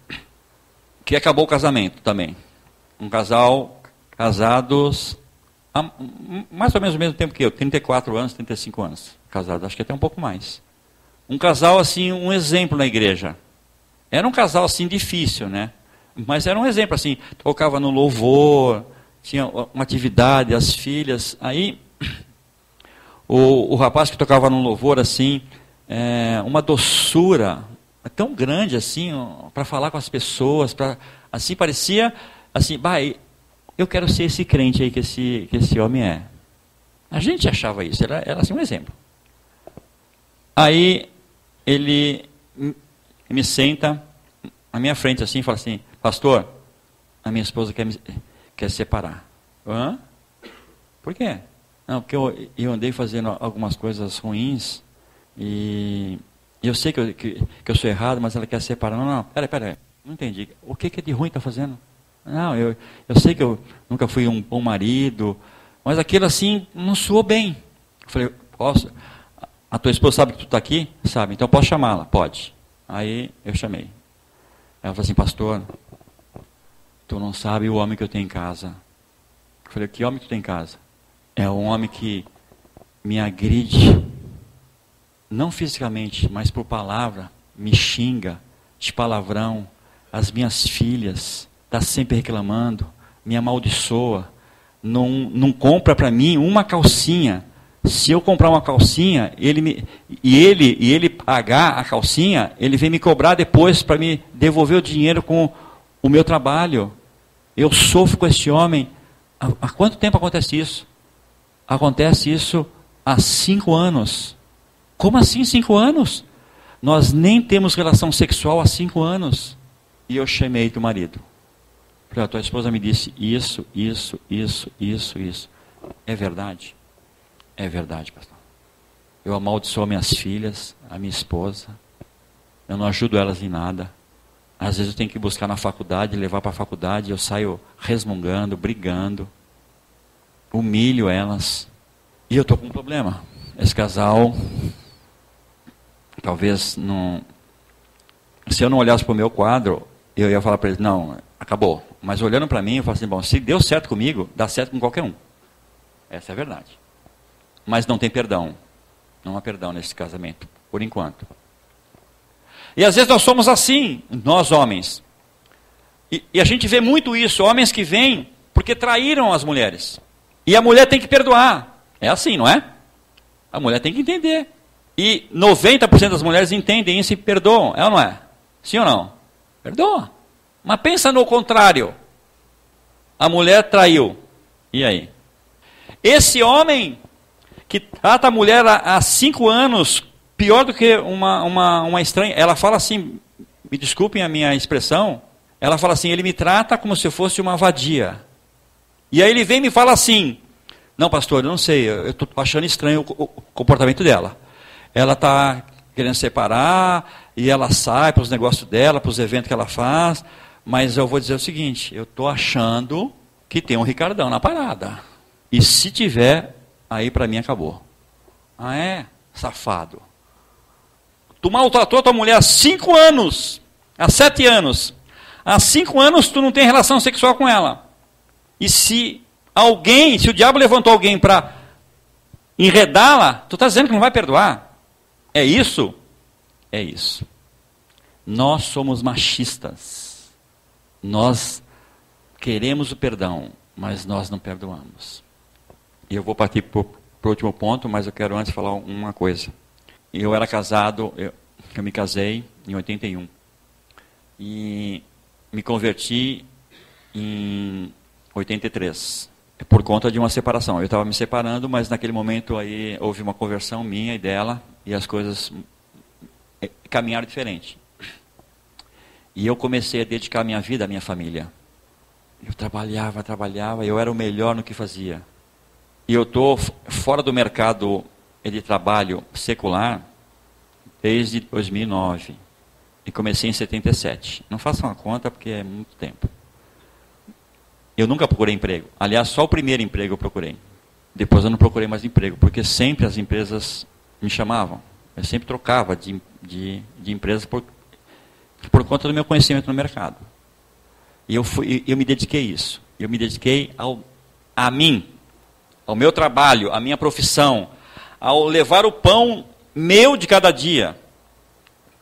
que acabou o casamento também. Um casal casados há mais ou menos o mesmo tempo que eu, 34 anos, 35 anos. Casados, acho que até um pouco mais. Um casal assim, um exemplo na igreja. Era um casal assim difícil, né? Mas era um exemplo assim, tocava no louvor, tinha uma atividade, as filhas. Aí, o rapaz que tocava no louvor assim, uma doçura tão grande assim, para falar com as pessoas, assim parecia, assim, eu quero ser esse crente aí que esse homem é. A gente achava isso, era assim um exemplo. Aí, ele me senta na minha frente assim e fala assim, pastor, a minha esposa quer separar. Hã? Por quê? Não, porque eu andei fazendo algumas coisas ruins e eu sei que eu sou errado, mas ela quer separar. Não, pera, não entendi. O que é de ruim está fazendo? Não, eu sei que eu nunca fui um bom marido, mas aquilo assim não soou bem. Eu falei, posso? A tua esposa sabe que tu está aqui? Sabe, então posso chamá-la? Pode. Aí eu chamei. Ela falou assim, pastor, tu não sabe o homem que eu tenho em casa. Eu falei, que homem que tu tem em casa? É um homem que me agride, não fisicamente, mas por palavra, me xinga, de palavrão, as minhas filhas, está sempre reclamando, me amaldiçoa, não compra para mim uma calcinha. Se eu comprar uma calcinha, ele pagar a calcinha, ele vem me cobrar depois para me devolver o dinheiro com o meu trabalho. Eu sofro com esse homem. Há quanto tempo acontece isso? Acontece isso há 5 anos. Como assim 5 anos? Nós nem temos relação sexual há 5 anos. E eu chamei do marido. Falei, a tua esposa me disse isso. É verdade? É verdade, pastor. Eu amaldiçoo minhas filhas, a minha esposa. Eu não ajudo elas em nada. Às vezes eu tenho que buscar na faculdade, levar para a faculdade, eu saio resmungando, brigando. Humilho elas. E eu estou com um problema. Esse casal, talvez não... Se eu não olhasse para o meu quadro, eu ia falar para eles, não, acabou. Mas olhando para mim, eu falo assim, bom, se deu certo comigo, dá certo com qualquer um. Essa é a verdade. Mas não tem perdão. Não há perdão nesse casamento, por enquanto. E às vezes nós somos assim, nós homens. E a gente vê muito isso, homens que vêm porque traíram as mulheres. E a mulher tem que perdoar. É assim, não é? A mulher tem que entender. E 90% das mulheres entendem isso e perdoam. É ou não é? Sim ou não? Perdoa. Mas pensa no contrário. A mulher traiu. E aí? Esse homem que trata a mulher há 5 anos, pior do que uma estranha. Ela fala assim, me desculpem a minha expressão, ela fala assim, ele me trata como se eu fosse uma vadia. E aí ele vem e me fala assim, não pastor, eu não sei, eu estou achando estranho o comportamento dela. Ela está querendo separar, e ela sai para os negócios dela, para os eventos que ela faz, mas eu vou dizer o seguinte, eu estou achando que tem um Ricardão na parada. E se tiver, aí para mim acabou. Ah é? Safado. Tu maltratou a tua mulher há 5 anos, há 7 anos. Há 5 anos tu não tem relação sexual com ela. E se o diabo levantou alguém para enredá-la, tu está dizendo que não vai perdoar? É isso? É isso. Nós somos machistas. Nós queremos o perdão, mas nós não perdoamos. E eu vou partir para o último ponto, mas eu quero antes falar uma coisa. Eu era casado, eu me casei em 81. E me converti em 83. Por conta de uma separação. Eu estava me separando, mas naquele momento aí houve uma conversão minha e dela, e as coisas caminharam diferente. E eu comecei a dedicar minha vida à minha família. Eu trabalhava, eu era o melhor no que fazia. E eu estou fora do mercado de trabalho secular desde 2009. E comecei em 77. Não façam a conta porque é muito tempo. Eu nunca procurei emprego. Aliás, só o primeiro emprego eu procurei. Depois eu não procurei mais emprego, porque sempre as empresas me chamavam. Eu sempre trocava de empresa por conta do meu conhecimento no mercado. E eu me dediquei a isso. Eu me dediquei a mim, ao meu trabalho, à minha profissão, ao levar o pão meu de cada dia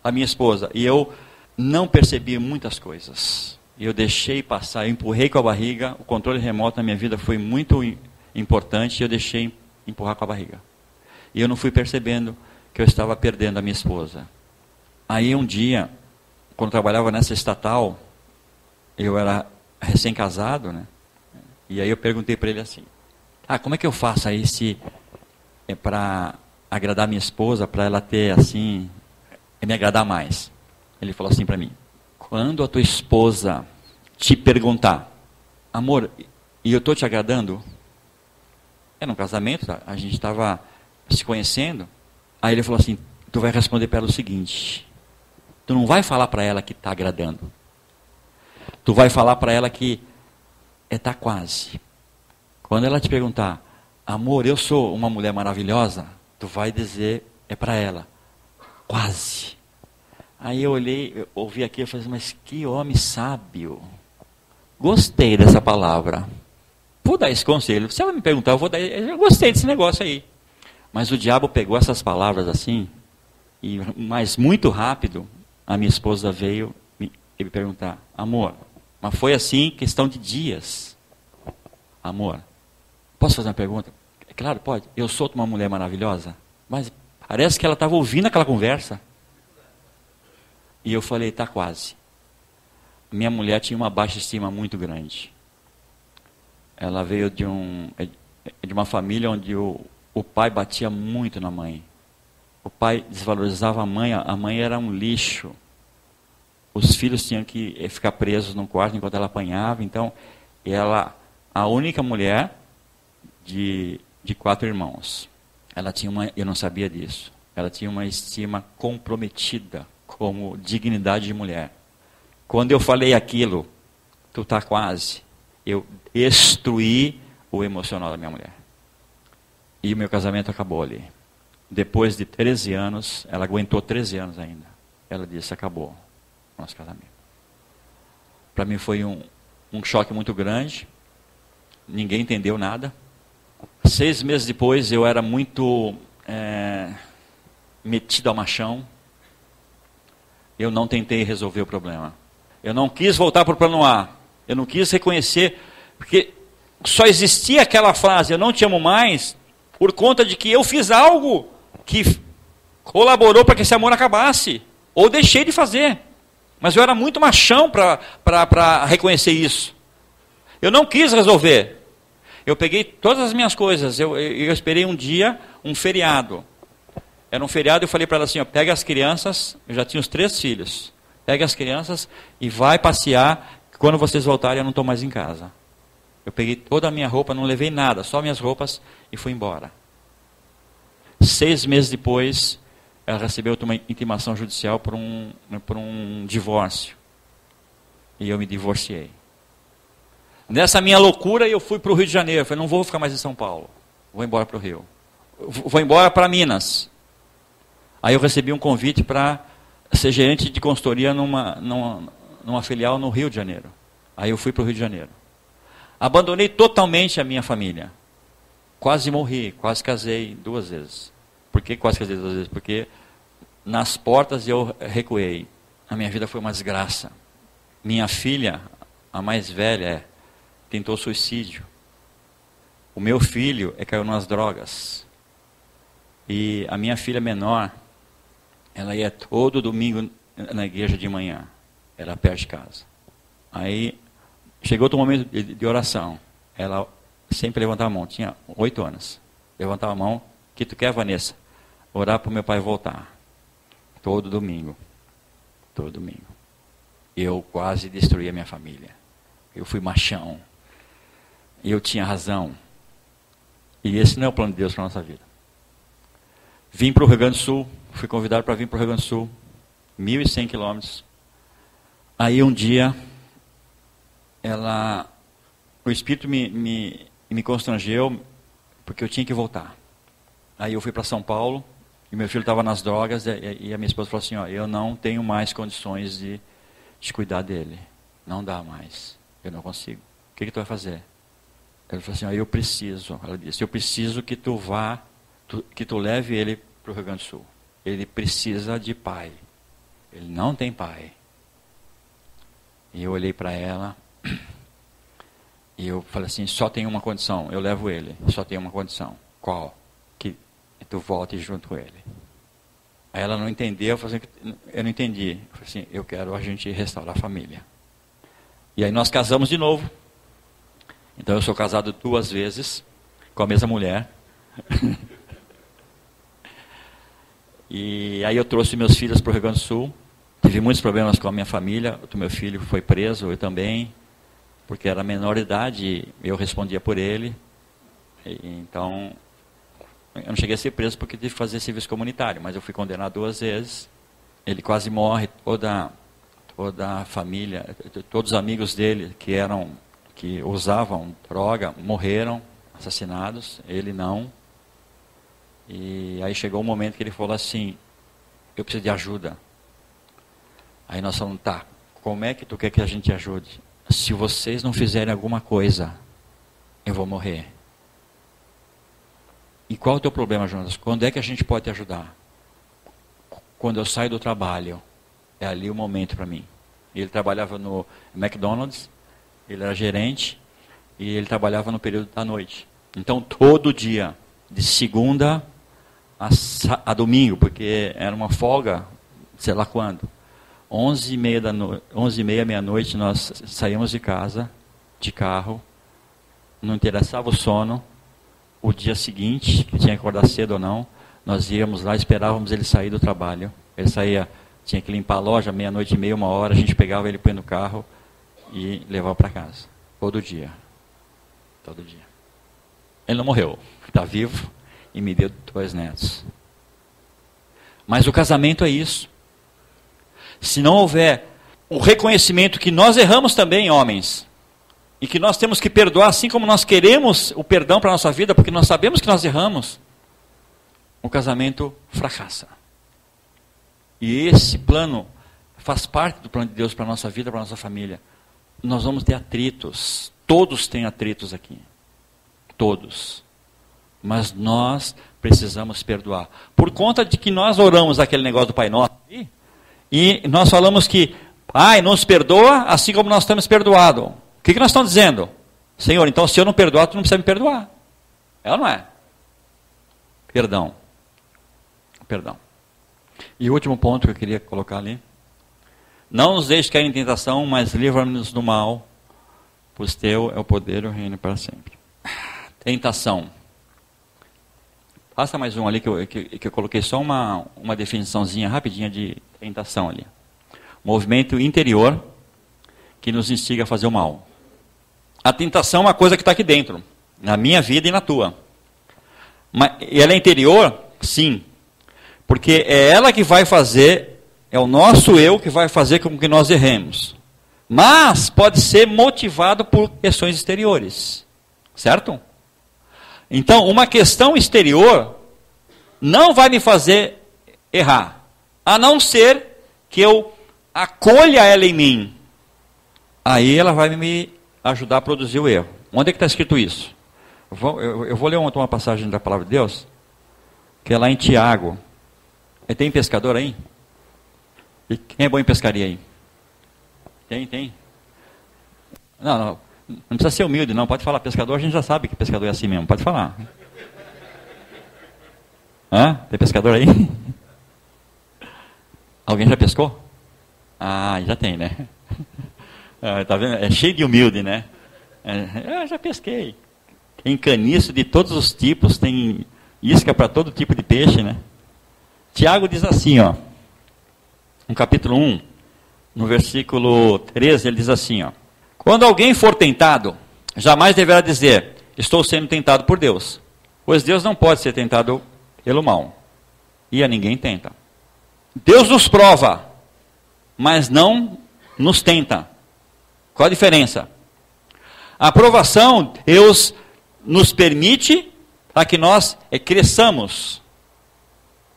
à minha esposa. E eu não percebi muitas coisas. Eu deixei passar, eu empurrei com a barriga. O controle remoto na minha vida foi muito importante e eu deixei empurrar com a barriga. E eu não fui percebendo que eu estava perdendo a minha esposa. Aí um dia, quando eu trabalhava nessa estatal, eu era recém-casado, né? E aí eu perguntei para ele assim, como é que eu faço aí se para agradar minha esposa, para ela ter assim, me agradar mais? Ele falou assim para mim, quando a tua esposa te perguntar, amor, e eu estou te agradando? Era um casamento, a gente estava se conhecendo. Aí ele falou assim, tu vai responder para ela o seguinte, tu não vai falar para ela que está agradando. Tu vai falar para ela que é tá quase. Quando ela te perguntar, amor, eu sou uma mulher maravilhosa, tu vai dizer, é para ela, quase. Aí eu olhei, eu ouvi aquilo e falei, mas que homem sábio. Gostei dessa palavra. Vou dar esse conselho. Se ela me perguntar, eu vou dar. Eu gostei desse negócio aí. Mas o diabo pegou essas palavras assim, mas muito rápido, a minha esposa veio me perguntar, amor, mas foi assim, questão de dias. Amor, posso fazer uma pergunta? É claro, pode. Eu sou uma mulher maravilhosa, mas parece que ela estava ouvindo aquela conversa. E eu falei, tá quase. Minha mulher tinha uma baixa estima muito grande. Ela veio de uma família onde o pai batia muito na mãe. O pai desvalorizava a mãe era um lixo. Os filhos tinham que ficar presos num quarto enquanto ela apanhava. Então, ela, a única mulher de 4 irmãos. Ela tinha eu não sabia disso. Ela tinha uma estima comprometida como dignidade de mulher. Quando eu falei aquilo, tu tá quase, eu destruí o emocional da minha mulher. E o meu casamento acabou ali. Depois de 13 anos, ela aguentou 13 anos ainda. Ela disse, acabou o nosso casamento. Para mim foi um choque muito grande. Ninguém entendeu nada. 6 meses depois, eu era muito metido ao machão. Eu não tentei resolver o problema. Eu não quis voltar para o plano A. Eu não quis reconhecer, porque só existia aquela frase, eu não te amo mais, por conta de que eu fiz algo que colaborou para que esse amor acabasse. Ou deixei de fazer. Mas eu era muito machão para reconhecer isso. Eu não quis resolver. Eu peguei todas as minhas coisas. Eu esperei um dia, um feriado. Era um feriado, eu falei para ela assim, ó, pega as crianças, eu já tinha os 3 filhos. Pega as crianças e vai passear, que quando vocês voltarem eu não estou mais em casa. Eu peguei toda a minha roupa, não levei nada, só minhas roupas e fui embora. 6 meses depois, ela recebeu uma intimação judicial por um divórcio. E eu me divorciei. Nessa minha loucura, eu fui para o Rio de Janeiro. Eu falei, não vou ficar mais em São Paulo. Vou embora para o Rio. Vou embora para Minas. Aí eu recebi um convite para ser gerente de consultoria numa filial no Rio de Janeiro. Aí eu fui para o Rio de Janeiro. Abandonei totalmente a minha família. Quase morri, quase casei 2 vezes. Por que quase casei 2 vezes? Porque nas portas eu recuei. A minha vida foi uma desgraça. Minha filha, a mais velha, tentou suicídio. O meu filho caiu nas drogas. E a minha filha menor, ela ia todo domingo na igreja de manhã. Era perto de casa. Aí chegou outro momento de oração. Ela sempre levantava a mão. Tinha 8 anos. Levantava a mão. O que tu quer, Vanessa? Orar para o meu pai voltar. Todo domingo. Todo domingo. Eu quase destruí a minha família. Eu fui machão. E eu tinha razão. E esse não é o plano de Deus para a nossa vida. Vim para o Rio Grande do Sul. Fui convidado para vir para o Rio Grande do Sul. 1.100 quilômetros. Aí um dia, o Espírito me constrangeu, porque eu tinha que voltar. Aí eu fui para São Paulo, e meu filho estava nas drogas, e a minha esposa falou assim, ó, eu não tenho mais condições de cuidar dele. Não dá mais. Eu não consigo. O que tu vai fazer? Ele falou assim, ó, eu preciso. Ela disse, eu preciso que tu vá, que tu leve ele para o Rio Grande do Sul. Ele precisa de pai. Ele não tem pai. E eu olhei para ela e eu falei assim, só tem uma condição, eu levo ele, só tem uma condição. Qual? Que tu volte junto com ele. Aí ela não entendeu, eu falei assim, eu não entendi. Eu falei assim, eu quero a gente restaurar a família. E aí nós casamos de novo. Então eu sou casado 2 vezes com a mesma mulher. E aí eu trouxe meus filhos para o Rio Grande do Sul. Tive muitos problemas com a minha família. O meu filho foi preso, eu também. Porque era menor de idade, eu respondia por ele. Então, eu não cheguei a ser preso porque tive que fazer serviço comunitário. Mas eu fui condenado 2 vezes. Ele quase morre, toda a família, todos os amigos dele, que eram que usavam droga morreram, assassinados, ele não. E aí chegou um momento que ele falou assim, eu preciso de ajuda. Aí nós falamos, tá, como é que tu quer que a gente ajude? Se vocês não fizerem alguma coisa, eu vou morrer. E qual é o teu problema, Jonas? Quando é que a gente pode te ajudar? Quando eu saio do trabalho. É ali o momento para mim. Ele trabalhava no McDonald's, ele era gerente, e ele trabalhava no período da noite. Então, todo dia, de segunda a domingo, porque era uma folga, sei lá quando, 11h30, meia-noite, nós saímos de casa, de carro, não interessava o sono. O dia seguinte, que tinha que acordar cedo ou não, nós íamos lá, esperávamos ele sair do trabalho. Ele saía, tinha que limpar a loja, meia-noite e meia, 1h, a gente pegava ele, põe no carro e levava para casa. Todo dia. Todo dia. Ele não morreu, está vivo e me deu 2 netos. Mas o casamento é isso. Se não houver o reconhecimento que nós erramos também, homens, e que nós temos que perdoar, assim como nós queremos o perdão para a nossa vida, porque nós sabemos que nós erramos, o casamento fracassa. E esse plano faz parte do plano de Deus para a nossa vida, para a nossa família. Nós vamos ter atritos. Todos têm atritos aqui. Todos. Mas nós precisamos perdoar. Por conta de que nós oramos aquele negócio do Pai Nosso, e nós falamos que, Pai, nos perdoa, assim como nós estamos perdoados. O que nós estamos dizendo? Senhor, então se eu não perdoar, tu não precisa me perdoar. É ou não é? Perdão. Perdão. E o último ponto que eu queria colocar ali. Não nos deixe cair em tentação, mas livra-nos do mal, pois teu é o poder e o reino para sempre. Tentação. Passa mais um ali que eu coloquei só uma definiçãozinha rapidinha de tentação ali. Movimento interior que nos instiga a fazer o mal. A tentação é uma coisa que está aqui dentro, na minha vida e na tua. Mas ela é interior? Sim. Porque é ela que vai fazer, é o nosso eu que vai fazer com que nós erremos. Mas pode ser motivado por questões exteriores. Certo? Então, uma questão exterior não vai me fazer errar. A não ser que eu acolha ela em mim. Aí ela vai me ajudar a produzir o erro. Onde é que está escrito isso? Eu vou ler uma passagem da palavra de Deus, que é lá em Tiago. Tem pescador aí? E quem é bom em pescaria aí? Tem. Não precisa ser humilde, não. Pode falar. Pescador, a gente já sabe que pescador é assim mesmo. Pode falar. Tem pescador aí? Alguém já pescou? Já tem, né? Tá vendo? É cheio de humilde, né? Eu já pesquei. Tem caniço de todos os tipos, tem isca para todo tipo de peixe, né? Tiago diz assim, no capítulo 1, no versículo 13, ele diz assim, quando alguém for tentado, jamais deverá dizer, estou sendo tentado por Deus, pois Deus não pode ser tentado pelo mal, e a ninguém tenta. Deus nos prova, mas não nos tenta. Qual a diferença? A aprovação, Deus nos permite para que nós cresçamos,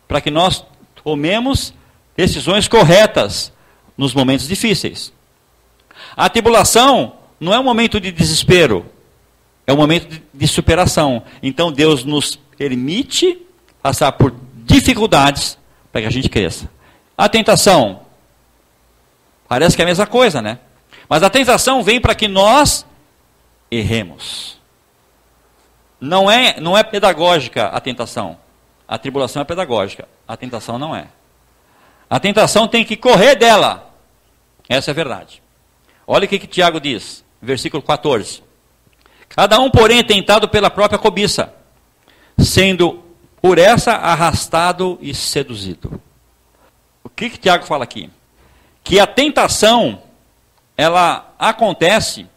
para que nós tomemos decisões corretas nos momentos difíceis. A tribulação não é um momento de desespero, é um momento de superação. Então Deus nos permite passar por dificuldades para que a gente cresça. A tentação, parece que é a mesma coisa, né? Mas a tentação vem para que nós erremos. Não é pedagógica a tentação. A tribulação é pedagógica. A tentação não é. A tentação tem que correr dela. Essa é a verdade. Olha o que Tiago diz, versículo 14. Cada um, porém, é tentado pela própria cobiça, sendo por essa arrastado e seduzido. O que Tiago fala aqui? Que a tentação, ela acontece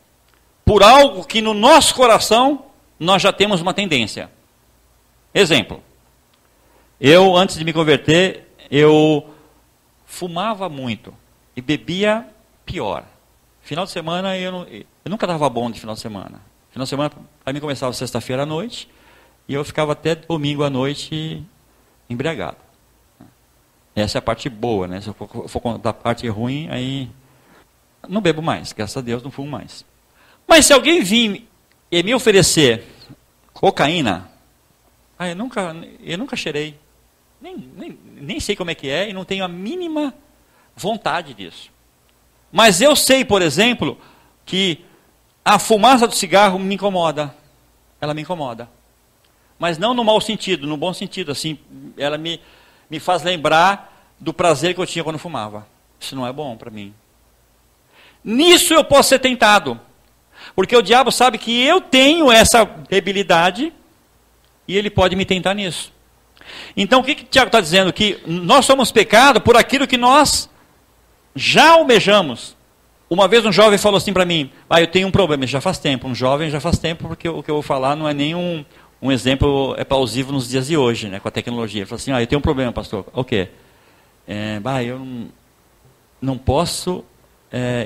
por algo que no nosso coração nós já temos uma tendência. Exemplo. Eu, antes de me converter, eu fumava muito e bebia pior. Final de semana eu Eu nunca estava bom de final de semana. Final de semana, para mim, começava sexta-feira à noite, e eu ficava até domingo à noite embriagado. Essa é a parte boa, né? Se eu for contar a parte ruim, aí não bebo mais, graças a Deus não fumo mais. Mas se alguém vir e me oferecer cocaína, eu nunca cheirei. Nem sei como é que é e não tenho a mínima vontade disso. Mas eu sei, por exemplo, que a fumaça do cigarro me incomoda. Ela me incomoda. Mas não no mau sentido, no bom sentido. Assim, ela me faz lembrar do prazer que eu tinha quando fumava. Isso não é bom para mim. Nisso eu posso ser tentado. Porque o diabo sabe que eu tenho essa debilidade e ele pode me tentar nisso. Então o que o Tiago está dizendo? Que nós somos pecado por aquilo que nós já almejamos. Uma vez um jovem falou assim para mim, eu tenho um problema, já faz tempo, um jovem já faz tempo, porque o que eu vou falar não é nem um exemplo plausível nos dias de hoje, né, com a tecnologia. Ele falou assim, eu tenho um problema, pastor. O quê? Eu não posso,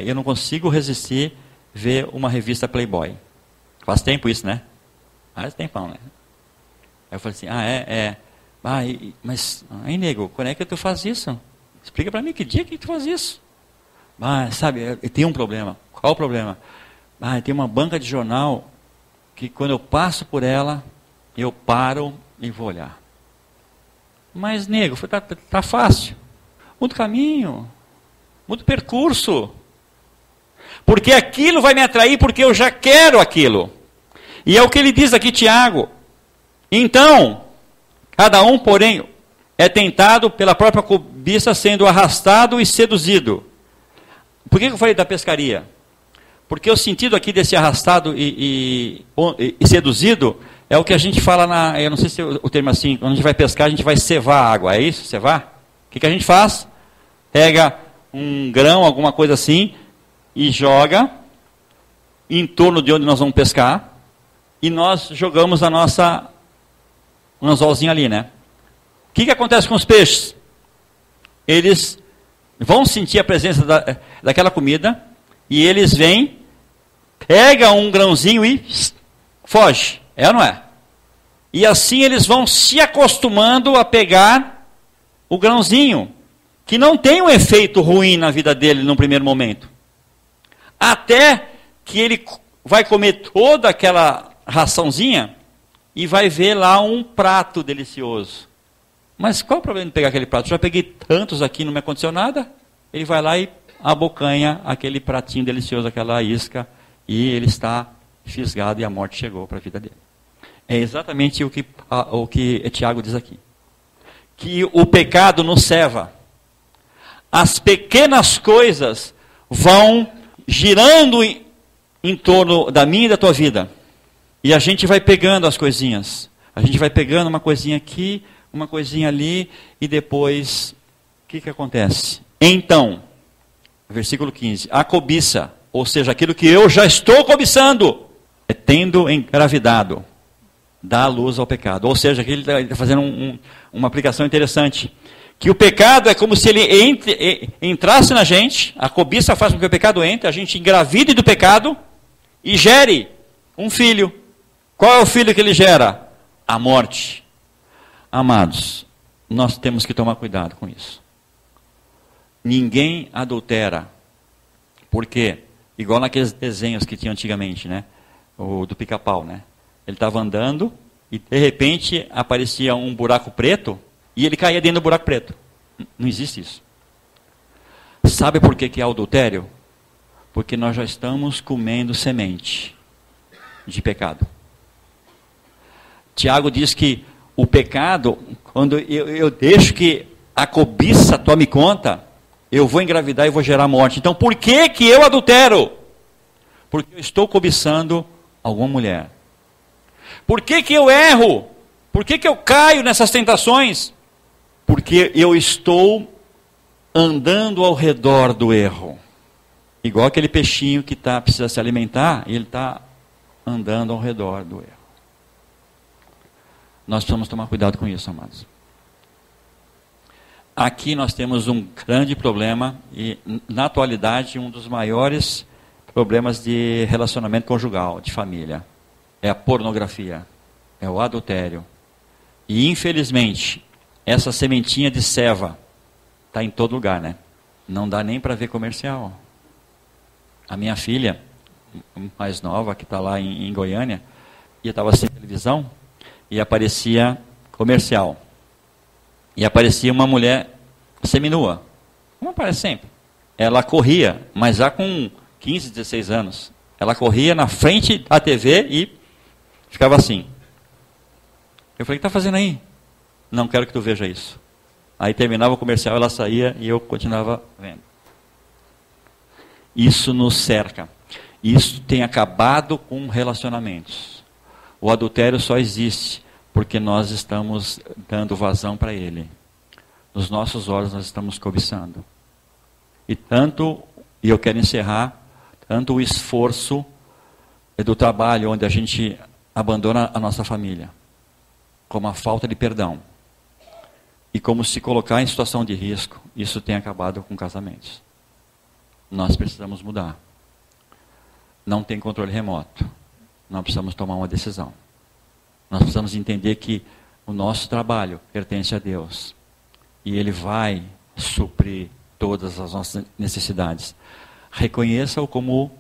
eu não consigo resistir ver uma revista Playboy. Faz tempo isso, né? Faz tempão, né? Aí eu falei assim, mas aí, nego, quando é que tu faz isso? Explica para mim, que dia que tu faz isso? Sabe, tem um problema. Qual o problema? Tem uma banca de jornal que quando eu passo por ela, eu paro e vou olhar. Mas, nego, tá fácil. Muda o caminho. Muda o percurso. Porque aquilo vai me atrair porque eu já quero aquilo. E é o que ele diz aqui, Tiago. Então, cada um, porém, é tentado pela própria cobiça, sendo arrastado e seduzido. Por que eu falei da pescaria? Porque o sentido aqui desse arrastado e seduzido é o que a gente fala eu não sei se o termo assim, quando a gente vai pescar, a gente vai cevar a água, é isso? Cevar? O que a gente faz? Pega um grão, alguma coisa assim, e joga em torno de onde nós vamos pescar, e nós jogamos um anzolzinho ali, né? O que acontece com os peixes? Eles vão sentir a presença daquela comida, e eles vêm, pegam um grãozinho e foge. É ou não é? E assim eles vão se acostumando a pegar o grãozinho, que não tem um efeito ruim na vida dele no primeiro momento. Até que ele vai comer toda aquela raçãozinha e vai ver lá um prato delicioso. Mas qual o problema de pegar aquele prato? Já peguei tantos aqui, não me aconteceu nada. Ele vai lá e abocanha aquele pratinho delicioso, aquela isca, e ele está fisgado e a morte chegou para a vida dele. É exatamente o que Tiago diz aqui. Que o pecado nos ceva. As pequenas coisas vão girando em torno da minha e da tua vida. E a gente vai pegando as coisinhas. A gente vai pegando uma coisinha aqui, uma coisinha ali, e depois, o que acontece? Então, versículo 15, a cobiça, ou seja, aquilo que eu já estou cobiçando, tendo engravidado, dá luz ao pecado. Ou seja, aqui ele está fazendo uma aplicação interessante. Que o pecado é como se ele entrasse na gente, a cobiça faz com que o pecado entre, a gente engravide do pecado e gere um filho. Qual é o filho que ele gera? A morte. Amados, nós temos que tomar cuidado com isso. Ninguém adultera. Por quê? Igual naqueles desenhos que tinha antigamente, né? O do pica-pau, né? Ele estava andando e de repente aparecia um buraco preto e ele caía dentro do buraco preto. Não existe isso. Sabe por que é adultério? Porque nós já estamos comendo semente de pecado. Tiago diz que o pecado, quando eu deixo que a cobiça tome conta, eu vou engravidar e vou gerar morte. Então por que eu adultero? Porque eu estou cobiçando alguma mulher. Por que eu erro? Por que eu caio nessas tentações? Porque eu estou andando ao redor do erro. Igual aquele peixinho que precisa se alimentar, e ele está andando ao redor do erro. Nós precisamos tomar cuidado com isso, amados. Aqui nós temos um grande problema, e na atualidade um dos maiores problemas de relacionamento conjugal, de família. É a pornografia, é o adultério. E infelizmente, essa sementinha de ceva está em todo lugar, né? Não dá nem para ver comercial. A minha filha, mais nova, que está lá em Goiânia, e estava sem televisão, e aparecia comercial. E aparecia uma mulher seminua, como aparece sempre. Ela corria, mas já com 15, 16 anos. Ela corria na frente da TV e ficava assim. Eu falei, o que está fazendo aí? Não quero que tu veja isso. Aí terminava o comercial, ela saía e eu continuava vendo. Isso nos cerca. Isso tem acabado com relacionamentos. O adultério só existe porque nós estamos dando vazão para ele. Nos nossos olhos nós estamos cobiçando. E eu quero encerrar, tanto o esforço do trabalho onde a gente abandona a nossa família, como a falta de perdão, e como se colocar em situação de risco, isso tem acabado com casamentos. Nós precisamos mudar. Não tem controle remoto. Nós precisamos tomar uma decisão. Nós precisamos entender que o nosso trabalho pertence a Deus. E Ele vai suprir todas as nossas necessidades. Reconheça-o como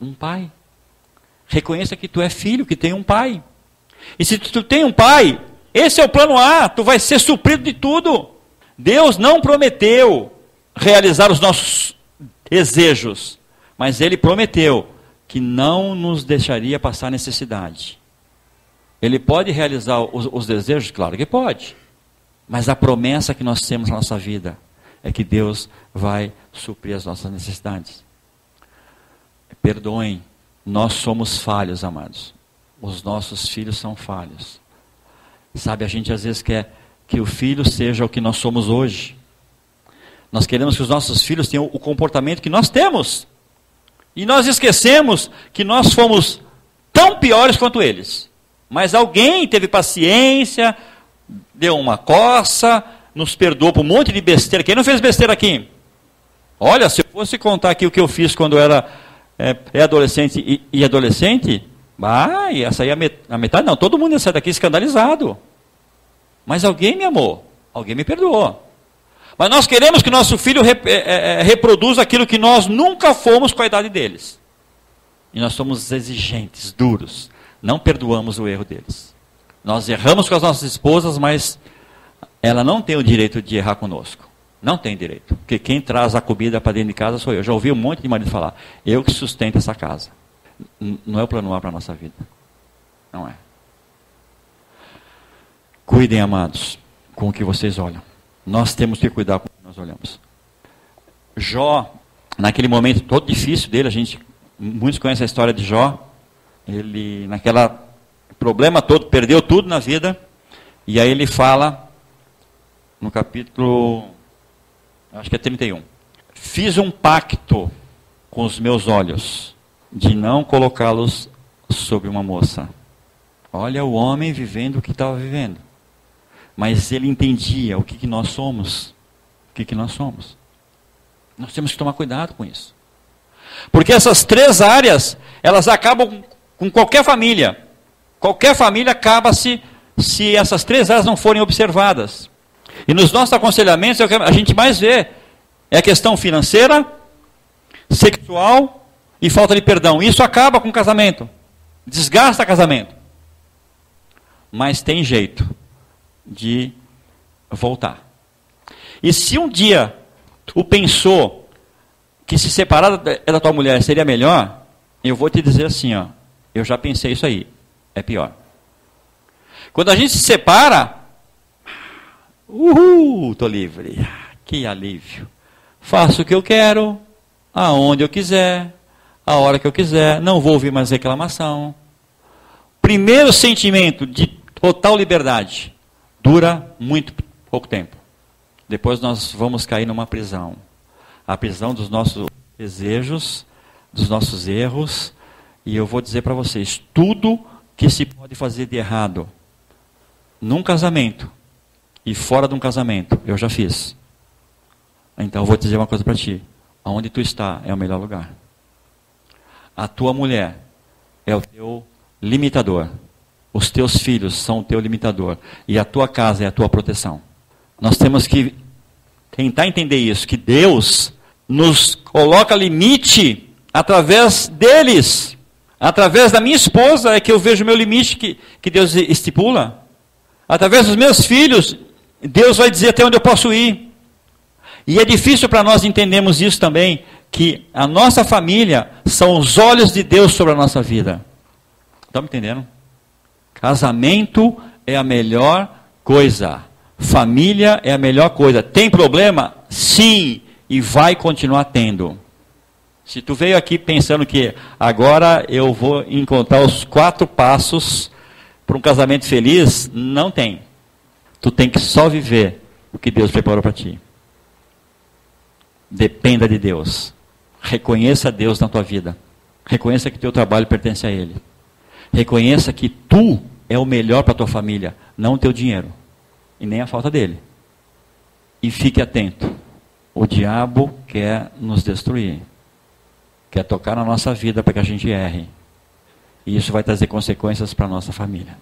um pai. Reconheça que tu é filho, que tem um pai. E se tu tem um pai, esse é o plano A, tu vai ser suprido de tudo. Deus não prometeu realizar os nossos desejos, mas Ele prometeu que não nos deixaria passar necessidade. Ele pode realizar os desejos? Claro que pode. Mas a promessa que nós temos na nossa vida é que Deus vai suprir as nossas necessidades. Perdoem, nós somos falhos, amados. Os nossos filhos são falhos. Sabe, a gente às vezes quer que o filho seja o que nós somos hoje. Nós queremos que os nossos filhos tenham o comportamento que nós temos. E nós esquecemos que nós fomos tão piores quanto eles. Mas alguém teve paciência, deu uma coça, nos perdoou por um monte de besteira. Quem não fez besteira aqui? Olha, se eu fosse contar aqui o que eu fiz quando eu era adolescente e adolescente, ia sair a metade, não, todo mundo ia sair daqui escandalizado. Mas alguém me amou, alguém me perdoou. Mas nós queremos que nosso filho reproduza aquilo que nós nunca fomos com a idade deles. E nós somos exigentes, duros. Não perdoamos o erro deles. Nós erramos com as nossas esposas, mas ela não tem o direito de errar conosco. Não tem direito. Porque quem traz a comida para dentro de casa sou eu. Já ouvi um monte de marido falar, eu que sustento essa casa. Não é o plano A para a nossa vida. Não é. Cuidem, amados, com o que vocês olham. Nós temos que cuidar com o que nós olhamos. Jó, naquele momento todo difícil dele, muitos conhecem a história de Jó. Ele, naquele problema todo, perdeu tudo na vida. E aí ele fala, no capítulo, acho que é 31. Fiz um pacto com os meus olhos, de não colocá-los sobre uma moça. Olha o homem vivendo o que estava vivendo. Mas ele entendia o que nós somos. O que nós somos. Nós temos que tomar cuidado com isso. Porque essas três áreas, elas acabam com qualquer família. Qualquer família acaba se essas três áreas não forem observadas. E nos nossos aconselhamentos, é o que a gente mais vê. É a questão financeira, sexual e falta de perdão. Isso acaba com o casamento. Desgasta o casamento. Mas tem jeito de voltar. E se um dia tu pensou que se separar da tua mulher seria melhor, eu vou te dizer assim, ó, eu já pensei isso aí, é pior. Quando a gente se separa, tô livre, que alívio. Faço o que eu quero, aonde eu quiser, a hora que eu quiser, não vou ouvir mais reclamação. Primeiro sentimento de total liberdade dura muito pouco tempo. Depois nós vamos cair numa prisão. A prisão dos nossos desejos, dos nossos erros. E eu vou dizer para vocês, tudo que se pode fazer de errado num casamento e fora de um casamento, eu já fiz. Então eu vou dizer uma coisa para ti. Aonde tu está é o melhor lugar. A tua mulher é o teu limitador. Os teus filhos são o teu limitador. E a tua casa é a tua proteção. Nós temos que tentar entender isso, que Deus nos coloca limite através deles. Através da minha esposa é que eu vejo o meu limite que Deus estipula. Através dos meus filhos, Deus vai dizer até onde eu posso ir. E é difícil para nós entendermos isso também, que a nossa família são os olhos de Deus sobre a nossa vida. Estão me entendendo? Casamento é a melhor coisa. Família é a melhor coisa. Tem problema? Sim. E vai continuar tendo. Se tu veio aqui pensando que agora eu vou encontrar os 4 passos para um casamento feliz, não tem. Tu tem que só viver o que Deus preparou para ti. Dependa de Deus. Reconheça Deus na tua vida. Reconheça que teu trabalho pertence a Ele. Reconheça que tu é o melhor para a tua família, não o teu dinheiro. E nem a falta dele. E fique atento. O diabo quer nos destruir. Quer tocar na nossa vida para que a gente erre. E isso vai trazer consequências para a nossa família.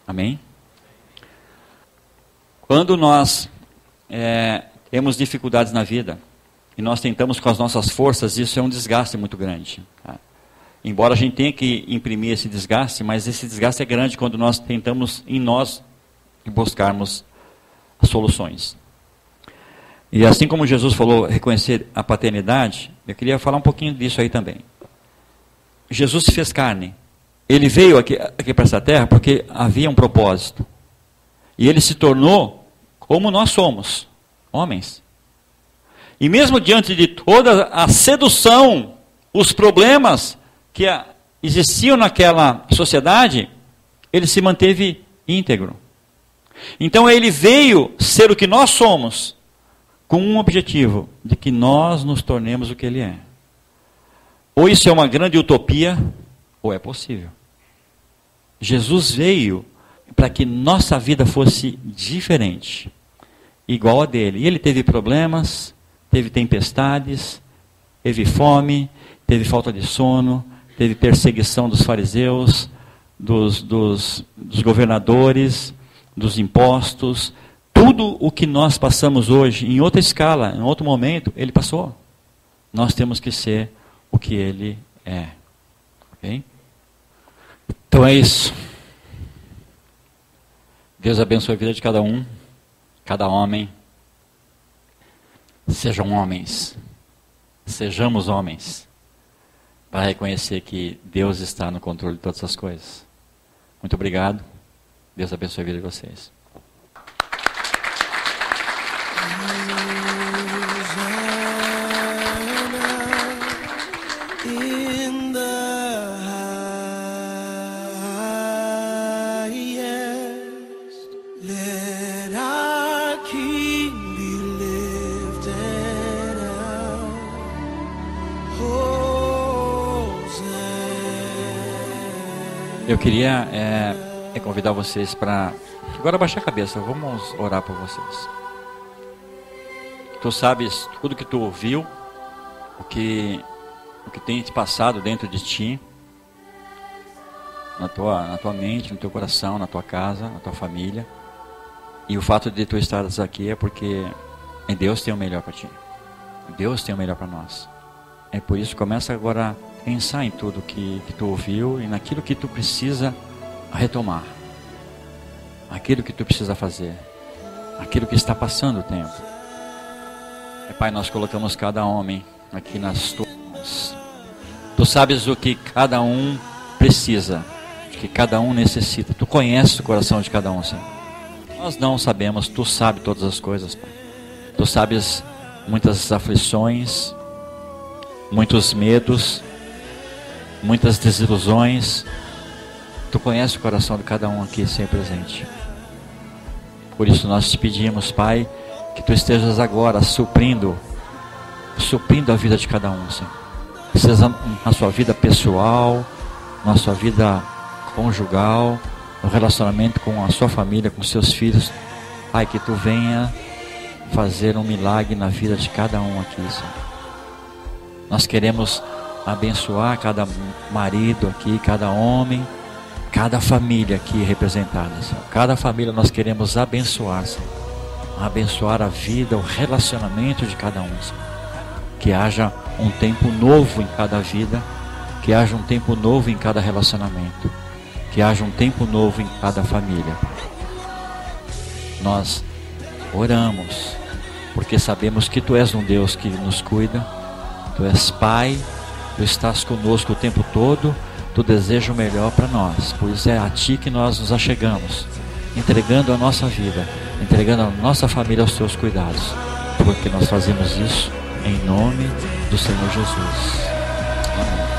Amém? Quando nós temos dificuldades na vida, e nós tentamos com as nossas forças, isso é um desgaste muito grande. Tá? Embora a gente tenha que imprimir esse desgaste, mas esse desgaste é grande quando nós tentamos em nós buscarmos soluções. E assim como Jesus falou, reconhecer a paternidade, eu queria falar um pouquinho disso aí também. Jesus se fez carne. Ele veio aqui para essa terra porque havia um propósito. E ele se tornou como nós somos, homens. E mesmo diante de toda a sedução, os problemas que existiam naquela sociedade, ele se manteve íntegro. Então ele veio ser o que nós somos, com um objetivo, de que nós nos tornemos o que ele é. Ou isso é uma grande utopia, ou é possível. Jesus veio para que nossa vida fosse diferente, igual a dele. E ele teve problemas, teve tempestades, teve fome, teve falta de sono, teve perseguição dos fariseus, dos governadores, dos impostos. Tudo o que nós passamos hoje, em outra escala, em outro momento, ele passou. Nós temos que ser o que ele é. Ok? Então é isso. Deus abençoe a vida de cada um, cada homem. Sejam homens. Sejamos homens. Para reconhecer que Deus está no controle de todas as coisas. Muito obrigado. Deus abençoe a vida de vocês. Eu queria convidar vocês para agora baixar a cabeça, vamos orar por vocês. Tu sabes tudo que tu ouviu, o que tem te passado dentro de ti, na tua mente, no teu coração, na tua casa, na tua família. E o fato de tu estares aqui é porque Deus tem o melhor para ti. Deus tem o melhor para nós. É por isso que começa agora a pensar em tudo que tu ouviu e naquilo que tu precisa retomar. Aquilo que tu precisa fazer. Aquilo que está passando o tempo. Pai, nós colocamos cada homem aqui nas tuas mãos. Tu sabes o que cada um precisa, o que cada um necessita. Tu conheces o coração de cada um, Senhor. Nós não sabemos, tu sabes todas as coisas, Pai. Tu sabes muitas aflições, muitos medos, muitas desilusões. Tu conheces o coração de cada um aqui, Senhor, presente. Por isso nós te pedimos, Pai, que tu estejas agora suprindo a vida de cada um, Senhor. Seja na sua vida pessoal, na sua vida conjugal, no relacionamento com a sua família, com seus filhos. Pai, que tu venha fazer um milagre na vida de cada um aqui, Senhor. Nós queremos abençoar cada marido aqui, cada homem, cada família aqui representada, Senhor. Cada família nós queremos abençoar, Senhor. Abençoar a vida, o relacionamento de cada um, Senhor. Que haja um tempo novo em cada vida, que haja um tempo novo em cada relacionamento, que haja um tempo novo em cada família. Nós oramos, porque sabemos que Tu és um Deus que nos cuida, Tu és Pai, Tu estás conosco o tempo todo, Tu desejas o melhor para nós, por isso é a Ti que nós nos achegamos, entregando a nossa vida, entregando a nossa família aos Teus cuidados, porque nós fazemos isso em nome do Senhor Jesus. Amém.